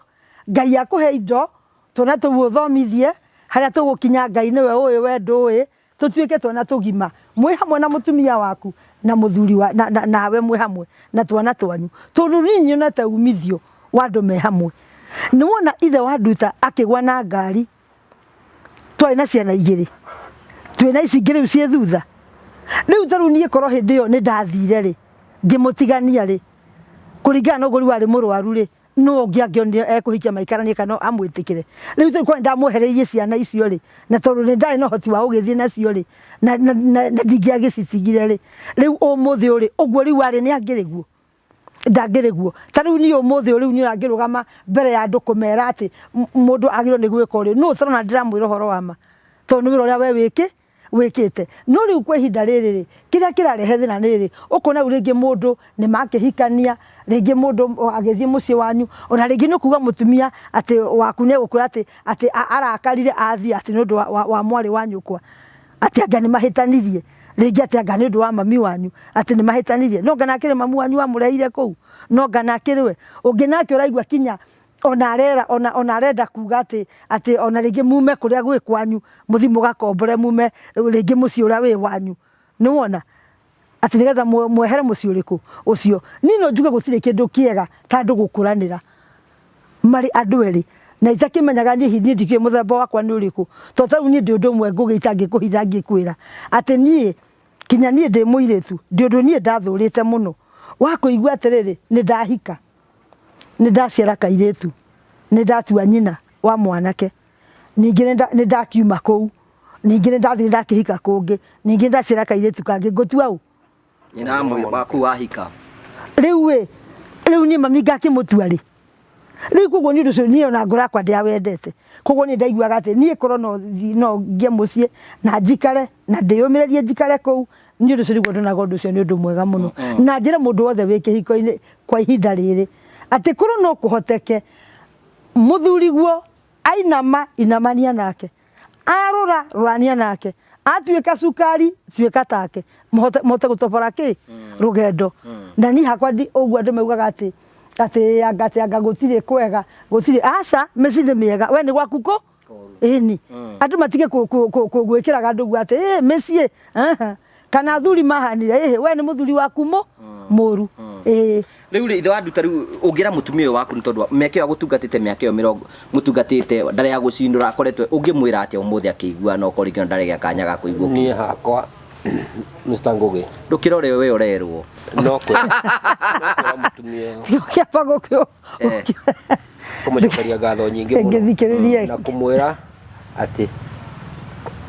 Ngai akũhe indo twana tũu ũthomithie harĩa tũgũkinya Ngai nĩwe ũĩ we ndũĩ tũtuĩke twana tũgima mwĩ hamwe na mũtumia waku na mũthuri wa nawe mwĩ hamwe na twana twanyu tondũ niĩ nyonete umithio wa andũ me hamwe nĩ wona ithe wa nduta akĩgwa na ngari twarĩ na ciana igĩrĩ twĩna ici ingĩ rĩu ciĩ thutha rĩu ta rĩu niĩ korwo hĩndĩ ĩyo nĩ ndathire rĩ ngĩmũtigania rĩ kũringana na ũgũri warĩ mũrwaru rĩ no ngĩangĩonire ekũhikia maikaranie kana amwĩtĩkĩre rĩu tũrĩ kwa ndamwehereirie ciana icio rĩ na tondũ nĩ ndarĩ na ũhoti wa gũgĩthiĩ nacio rĩ na ndingĩagĩcitigire rĩ rĩu ũmũthĩ ũrĩ ũguo rĩu arĩ nĩ angĩrĩguo ndangĩrĩguo ta rĩu niĩ ũmũthĩ ũrĩ niĩ ũrangĩrũgama mbere ya andũ kũmera atĩ mũndũ agĩrĩirwo nĩ gwĩka ũrĩ no ũtarona ndĩramwĩra ũhoro wa ma tondũ nĩ wĩra ũrĩa we wĩkĩte no rĩu kwa ihinda rĩrĩ rĩ kĩrĩa kĩrarehe thĩna nĩ rĩ ũkona rĩu rĩngĩ mũndũ nĩ makĩhikania rĩngĩ mũndũ agĩthiĩ mũciĩ wanyu ona rĩngĩ nĩ kuga mũtumia atĩ waku nĩ gũkũra atĩ arakarire athiĩ atĩ nĩ ũndũ wa mwarĩ wa nyũkwa atĩ anga nĩ mahĩtanirie rĩngĩ atĩ anga nĩ ũndũ wa mami wanyu atĩ nĩ mahĩtanirie no ngana akĩrĩ mamu wanyu wamũreire kũu no ngana akĩrĩ we ũngĩ nake ũraigua kinya ona arenda kuga atĩ ona rĩngĩ mume kũrĩa gwĩ kwanyu mũthi mũgakombore mume rĩngĩ mũciĩ ũrĩa wĩ wanyu nĩ wona atĩ nĩgetha mwehere mũciĩ ũrĩkũ ũcio niĩ no njuge gũtirĩ kĩndũ kĩega ta andũ gũkũranĩra marĩ andũ erĩ na itakĩmenyaga niĩ ndikĩrĩ mũthemba wakwa nĩ ũrĩkũ tondũ ta rĩu niĩ ndĩ ũndũ ũmwe ngũgĩ itangĩkũhitha ngĩkwĩra atĩ niĩ kinya niĩ ndĩ mũirĩtu ndĩ ũndũ niĩ ndathũrĩte mũno wa kũigua atĩrĩrĩ nĩ ndahika nĩ ndaciara kairĩtu nĩ ndatua nyina wa mwanake ningĩ nĩ ndakiuma kũu ningĩ nĩ ndathiĩ ndakĩhika kũngĩ ningĩ ndaciara kairĩtu kangĩ ngũtua ũũ nyina waku wahika rĩu niĩ mami ngakĩmũtua rĩ rĩu koguo nĩ ũndũ ũcio niĩ ona ngoro yakwa ndĩawendete koguo nĩ ndaiguaga atĩ niĩ korwo no ngĩe mũciĩ na njikare na ndĩyũmĩrĩrie njikare kũu nĩ ũndũ ũcio nĩguo ndonaga ũndũ ũcio nĩ ũndũ mwega mũno na njĩre mũndũ wothe wĩ kĩhiko-inĩ kwa ihinda rĩrĩ atĩ korwo no kũhoteke mũthuriguo inamania nake rũrania nake atuĩka cukari tuĩka take mũhote gũtobora kĩ rũgendo na niĩ hakwa ũguo andũ maugaga atĩ anga gũtirĩ kwega gũtirĩ aca mĩciĩ nĩ mĩega we nĩ gwaku kũ ĩni andũ matige gwĩkĩraga andũ guo atĩ mĩciĩ kana athuri mahanire we nĩ mũthuri waku mũru rĩu ithe wa nduta rĩu ũngĩra mũtumia ũyũ waku nĩ tondũ mĩaka ĩyo agũtungatĩte mĩaka ĩyo 20 mũtungatĩte ndarĩ ya gũcindũra akoretwo ũngĩmwĩra atĩa ũmũthĩ akĩigua no kũringana ndarĩ gĩa kanya ga kũigua niĩ hakwa Mr. Ngũgĩ ndũkĩrore we ũrerwo no kwĩra mũtumia kĩamba kũmũcokeria ngatho nyingĩ mũno na kũmwĩra atĩ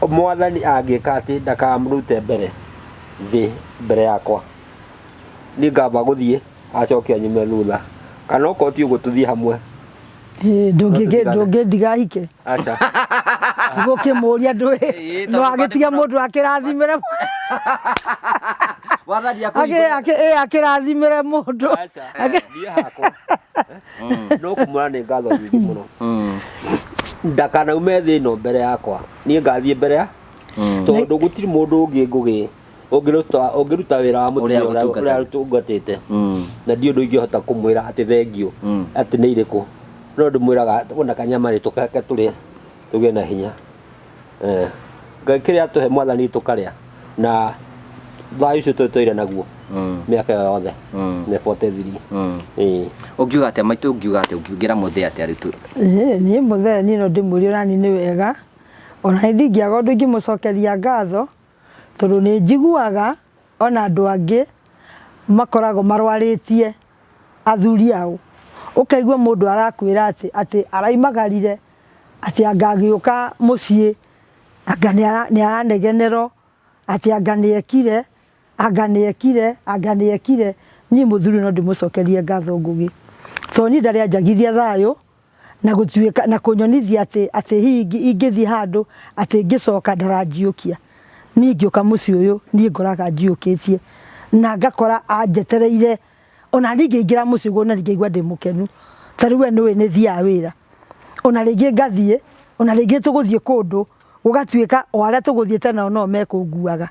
mwathani angĩka atĩ ndakamũrute mbere yakwa niĩ ngamba gũthiĩ acoke nyume thutha kana okorwo ti ũguo tũthiĩ hamwe ndũngĩ ndigahike aca gũkĩmũria no agĩtiga mũndũ akĩrathimĩre akĩrathimĩre mũndũ thiĩ hakwa no kũmwĩra nĩ ngatho nyingĩ mũno ndakanaume thĩ ĩno mbere yakwa niĩ ngathiĩ mbere ya tondũ gũtirĩ mũndũ ũngĩ Ngũgĩ ũngĩruta wĩra wa mũtumia ũrĩa ũtungatĩte na ndiũ ũndũ ingĩhota kũmwĩra atĩ thengio atĩ nĩ irĩkũ no ndĩmwĩraga ona kanyama rĩ tũkake tũgĩe na hinya kĩrĩa tũhe mwathani tũkarĩa na thayu cio twetoire naguo miaka yothe me 43 ungiuga atia maitu ungiuga atia ungiugira muthe atia ritu ni muthe ni no ndimuri rani ni wega ona ndingiaga ndu ngimucokeria ngatho tondu ni njiguaga ona andu angi makorago marwaritie athuri ao ukaigua mundu arakwira ati araimagarire ati angagiuka mucii anga ni aranegenero ati anga ni ekire ni muthuri no ndimucokerie ngatho ngugi to ni ndari anjagithia thayo na gutuika na kunyonithia ati hihi ingithii handu ati ngicoka ndaranjiukia ni ngiuka mucii uyu ni ngoraga njiukitie na ngakora anjetereire ona ningiingira mucii ugu na ningiigua ndi mukenu tariu we niwe ni thia wira ona ringi ngathie ona ringi tuguthie kundu gugatuika o aria tuguthiete nao no mekunguaga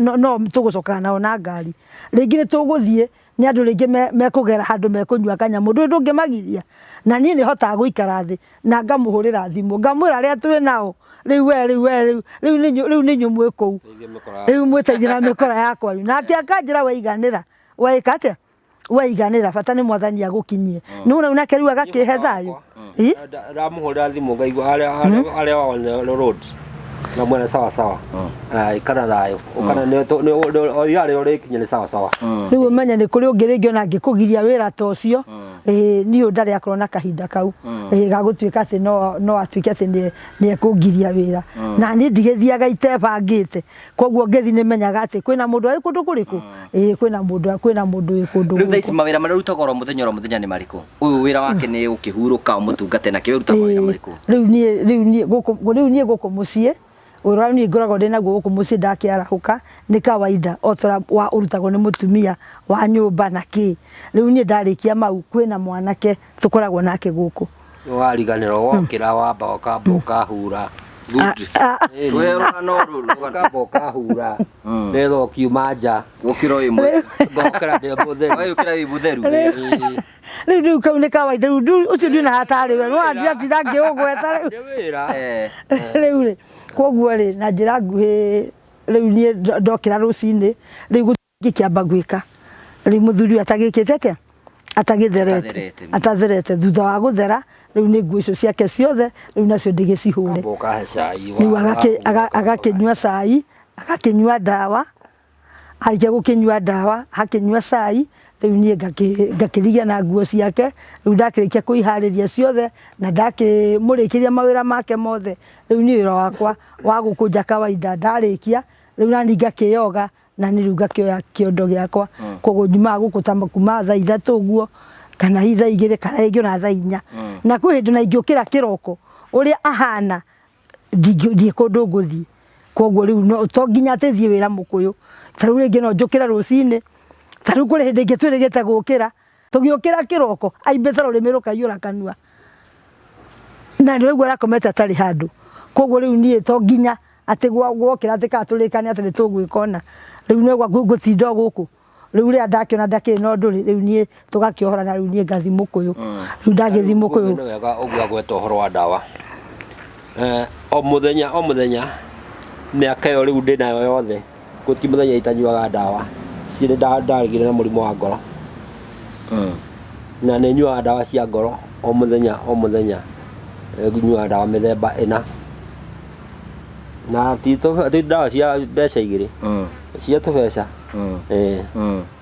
no tugucoka nao na ngari ringi ni tuguthie ni andu ringi mekugera handu mekunyua kanyamu ndu ndungimagiria na nie ni hotaga guikara thi na ngamuhurira thimu ngamwira aria twi nao riu ni nyumu ikou riu mwiteithira mikora yakwa nake akanjira weiganira waikatia weiganira bata ni mwathani agukinyie nuna unake riu agakihe thayu ramuhurira thimu ngaigua aria wa road na mwena sawa sawa ikana thayu ukana ni yale ore kinya ni sawa sawa riu umenya ni kuri ungiringio na ngikugiria wira ta ucio ni ndari akorwo na kahinda kau gagutwika ati no atwike ati ni ekungiria wira na ni ndigithiaga itebangite koguo ngithi ni menyaga ati kwina mundu ari kundu kuriku kwina mundu wi kundu riu thaisi mawira maria rutagoro muthenya ni mariku uyu wira wake ni ukihuruka umutungate na kiwe rutagoro wira mariku riu ni guku mucii wira ni ngoragwo ndi naguo guku mucii ndakiarahuka ni kawaida otora wa urutagwo ni mutumia wa nyumba na ki riu ni ndarikia mau kwina mwanake tukoragwo nake guku wariganiro wokira wamba ukamboka hura werora no ruru ukamboka hura netho kiuma nja gukiro imwe ngokira ndi mutheru wayo kira wi mutheru riu kau ni kawaida riu ucio ndina hatari we no andia tirangi ugweta riu koguo ri na njira nguhi riu nie ndokira rucini riu gikiamba gwika riu muthuri atagikite atia atagitherete thutha wa guthera riu ni nguo icio ciake ciothe riu nacio ndigicihure riu agakinyua cai agakinyua ndawa arikia gukinyua ndawa hakinyua cai riu nie ngakirigia na nguo ciake riu ndakirikia kuihariria ciothe na ndakimurikiria mawira make mothe riu ni wira wakwa wa gukunja kawaida ndarikia riu nani ngakioga na ni riu ngakioya kiondo giakwa koguo nyuma gukutama kuma thaa 3 uguo kana thaa 2 kana ringi na thaa 4 na kwi hindi na ingiukira kiroko uria ahana ndie kundu nguthii koguo riu no to nginya atithie wira mukuyu tariu ringi no njukira rucini tariu kuri hindi ingi twirigite gukira tugiukira kiroko aimbeta rurimi rukaiura kanua na riu arakomete atari handu koguo riu nie to nginya ati gwokira ati katurikane ati nitugwikona riu no gutinda guku riu ria ndakiona ndakiri no nduri riu nie tugakiohora na riu nie ngathi mukuyu riu ndagithi mukuyu no wega ogua gweta horo wa ndawa o muthenya miaka yo riu ndi nayo yothe guti muthenya itanyuaga ndawa cire ndarigire na murimu wa ngoro na ne nyuaga ndawa cia ngoro o muthenya nyuaga ndawa mithemba ina na tito ndawa cia mbeca igiri cia tubeca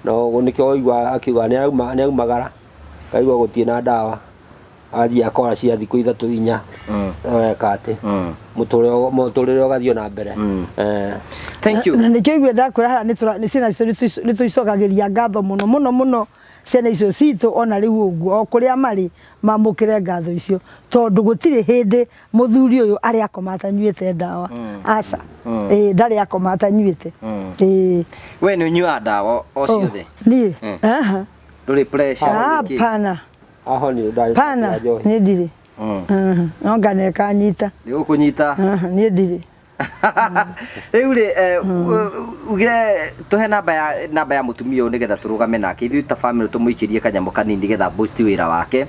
no nikio igwa akiuga ni aumagara kaigwa gutie na ndawa athi akora cia thiku 3-4 kate muturire ugathio na mbere thank you na nikio igwa ndakwira ni cina nituicokagiria ngatho muno ciana icio citu ona riu uguo o kuria mari mamukire ngatho icio tondu gutire hindi muthuri uyu ari akomata nyuite ndawa aca ndari akomata nyuite we ni nyua ndawa o ciothe ni nduri pressure pana aho ni ndari pana ni ndiri no ngane kanyita ni ukunyita ni ndiri riu ri ugire tuhe namba ya mutumia nigetha turugame nake ithu ta family tumuikirie kanyamu kanini nigetha boost wira wake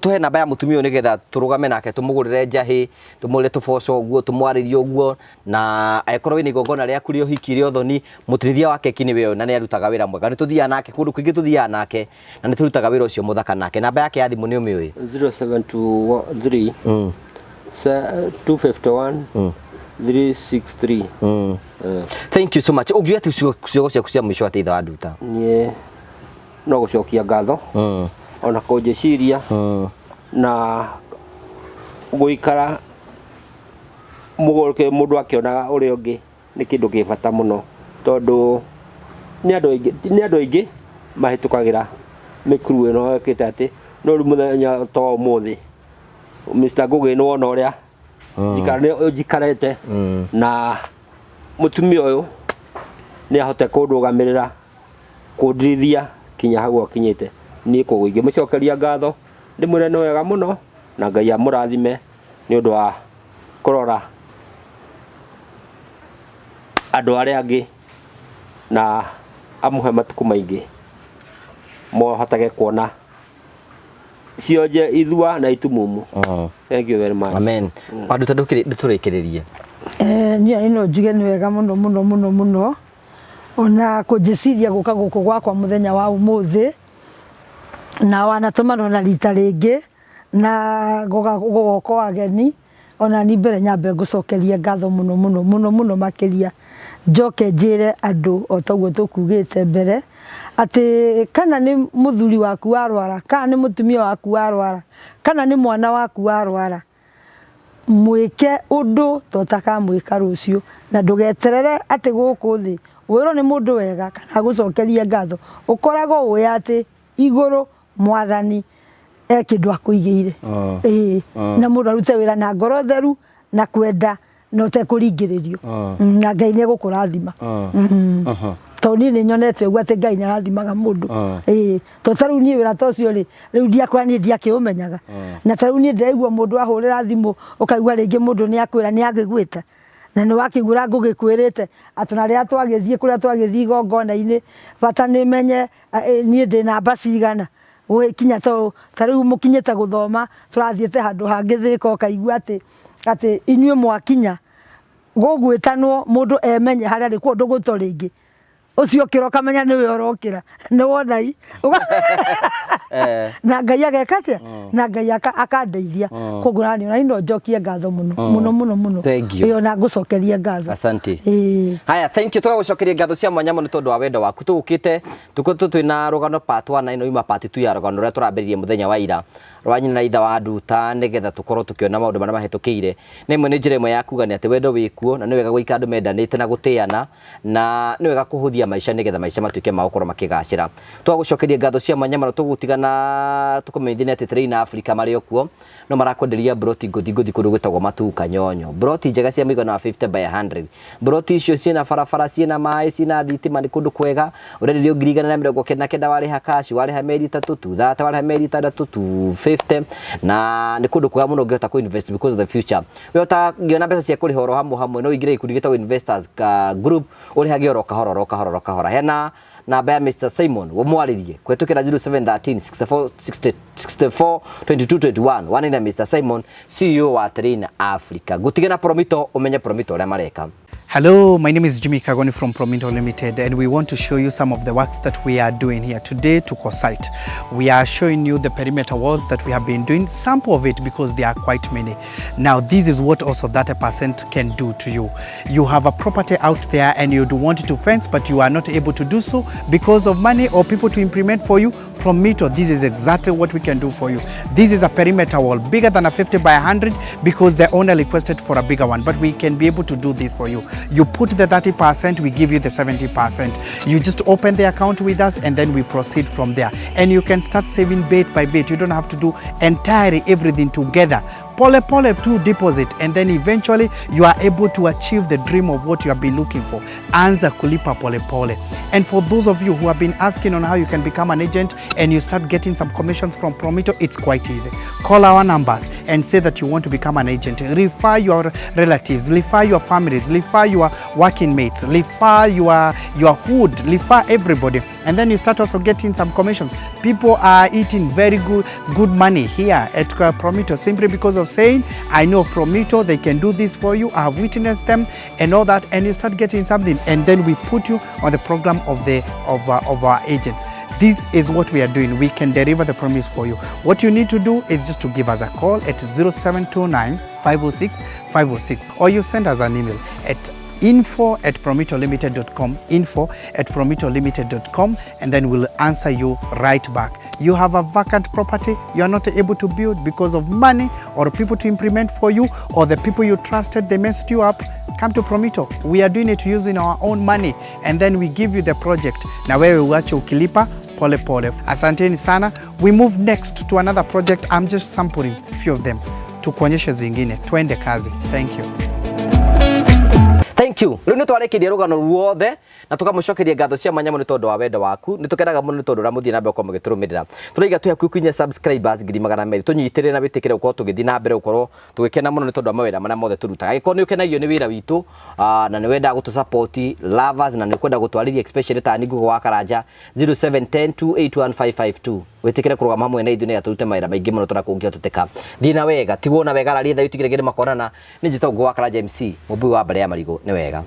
tuhe namba ya mutumia nigetha turugame nake tumugurire njahi tumure tuboco guo tumwaririe guo na akorwo ni igongona ria kuri uhiki ria uthoni mutirithia wake kini we na ni arutaga wira mwega ni tuthia nake kundu kwingi tuthia nake na ni turutaga wira ucio muthaka nake namba yake ya thimu ni umiui 0723 251 363. Thank you so much. Ugiye tucio cia kucia mwisho ati itha wa nduta nie no gucokia ngatho ona kunjiciria na guikara mugoke mundu akionaga uri ungi ni kindu gibata muno tondu ni andu aingi mahitukagira mikuru ino ekite ati no ri muthenya to muthi Mr. Ngugi no wona uria jikarete na mutumia uyu ni ahote kundugamirira kundirithia kinya hagwo kinyite ni kuguingi mucokeria ngatho ndimwire ni wega muno na Ngai amurathime ni undu wa kurora andu aria angi na amuhe matuku maingi mohotage kuona cionje ithua na itumumu. Thank you very much. Amen. Andu tandukiririe niä ino njuge nä wega muno muno muno muno ona kũnjĩciria gũka gũkũ gwakwa mũthenya wa ũmũthĩ na wanatũmana na rita rĩngĩ na gũgoka ageni ona ni mbere nyambe ngũcokerie ngatho muno muno muno muno makĩria njoke njĩre andũ o taguo tũkugĩte mbere atĩ kana nĩ mũthuri waku warwara kana nĩ mũtumia waku warwara kana nĩ mwana waku warwara mwike undu totaka mwika rucio na ndugeterere ati guku thi wiro ni mundu wega kana gucokeria ngatho ukorago uwi ati iguru mwathani kindu akuigire na mundu arute wira na ngoro theru na kwenda no te kuringiririo na Ngai ni gukurathima toni ni nyonete ugu ati Ngai ni arathimaga mundu to taru ni wira tocio ri riu ndiakora ni ndiakiumenyaga na taru ni ndaigua mundu ahurira thimu ukaigua ringi mundu ni akwira ni agigwita na ni wakigura ngugikwirite atuna ria twagithie kuria twagithie gongona-ini bata ni menye ni ndi namba cigana we kinya to taru mukinyete guthoma turathiete handu hangithika ukaigua ati inyue mwakinya gugwitanwo mundu emenye haria ri kundu guto ringi ucio kiroka menya niwe orokira ni wonai na Ngai agekatia na Ngai akandeithia kugurani na ino njokie ngatho muno muno muno muno iyo na ngucokeria ngatho asante haya thank you tugagucokeria ngatho cia mwanya muno tondu wa wendo waku tukite twina rugano part 1 na ino ima part 2 ya rugano ria turambiririe muthenya wa ira rwanyina na itha wa nduta nigetha tukorwo tukiona maundu maria mahetukire nimwe ni njira imwe ya kuga ni ati wendo wikuo na ni wega guika andu mendanite na gutiana na ni wega kuhuthia maisha nigetha maisha matuike magukorwo makigacira twagucokeria ngatho cia mwanya muno tugutigana tukumenyithia ati train Africa mari okuo no marakwenderia broti nguthi kundu gwitagwo matuka nyonyo broti njega cia migana 50 by 100 broti icio ciina barabara ciina mai ciina thitima ni kundu kwega urendirio 199 wariha cash wariha meri 3 thata wariha meri 3 50 na ni kundu kwega muno ngihota ku invest because of the future we ota ngiona mbeca cia kuriha oro hamwe no ingire ikundi gitagwo investors group urihage oro kahora hena namba ya Mr. Simon wamwaririe kwetukira 0713 64 22 21 wanina Mr. Simon CEO wa Train Africa gutigena Promito umenye Promito ria mareka. Hello, my name is Jimmy Kagoni from Promito Limited, and we want to show you some of the works that we are doing here today to Kosite. We are showing you the perimeter walls that we have been doing, sample of it because there are quite many. Now, this is what also 30% can do to you. You have a property out there and you do want to fence, but you are not able to do so because of money or people to implement for you. Promito, this is exactly what we can do for you. This is a perimeter wall bigger than a 50 by 100 because the owner requested for a bigger one, but we can be able to do this for you. You put the 30%, we give you the 70%. You just open the account with us and then we proceed from there. And you can start saving bit by bit. You don't have to do entirely everything together. Pole to deposit, and then eventually you are able to achieve the dream of what you have been looking for. Anza kulipa pole. And for those of you who have been asking on how you can become an agent and you start getting some commissions from Promito, it's quite easy. Call our numbers and say that you want to become an agent. Refer your relatives, refer your families, refer your working mates, refer your hood, refer everybody, and then you start also getting some commissions. People are eating very good money here at Promito simply because of saying, I know Promito, they can do this for you, I have witnessed them and all that, and you start getting something, and then we put you on the program of our agents. This is what we are doing. We can deliver the promise for you. What you need to do is just to give us a call at 0729 506 506, or you send us an email at info@promitolimited.com, info@promitolimited.com, and then we'll answer you right back. You have a vacant property you are not able to build because of money or people to implement for you, or the people you trusted, they messed you up. Come to Promito. We are doing it using our own money, and then we give you the project. Na wewe uache ukilipa pole pole. Asanteni sana. We move next to another project. I'm just sampling a few of them. Tukuonyeshe zingine. Twende kazi. Thank you. Thank you. Riu nitwarekirie rugano ruothe na tukamucokeria ngatho cia manyamo ni tondu wa wendo waku. Nitukenaga muno ni tondu ra muthii na mbere ukorwo mugiturumirira. Turaiga tuya kuikinya subscribers 200,000 tunyitirire na bitikire ukorwo tugithi na mbere ukorwo tugikena muno ni tondu wa mawira maria mothe turutaga. Giko ni ukenagio ni wira witu na ni wenda gutu support lovers na ni kwenda gutwariria especially ta ningu wa Karanja 0710281552. Witikire kurugama hamwe na ithuĩ turute mawira maingi muno turakungioteteka. Thina wega tigwo na wega rarie tha yutigire gire makorana ni njitagwo wa Karanja MC mubui wa Mbare ya Marigo ni wega.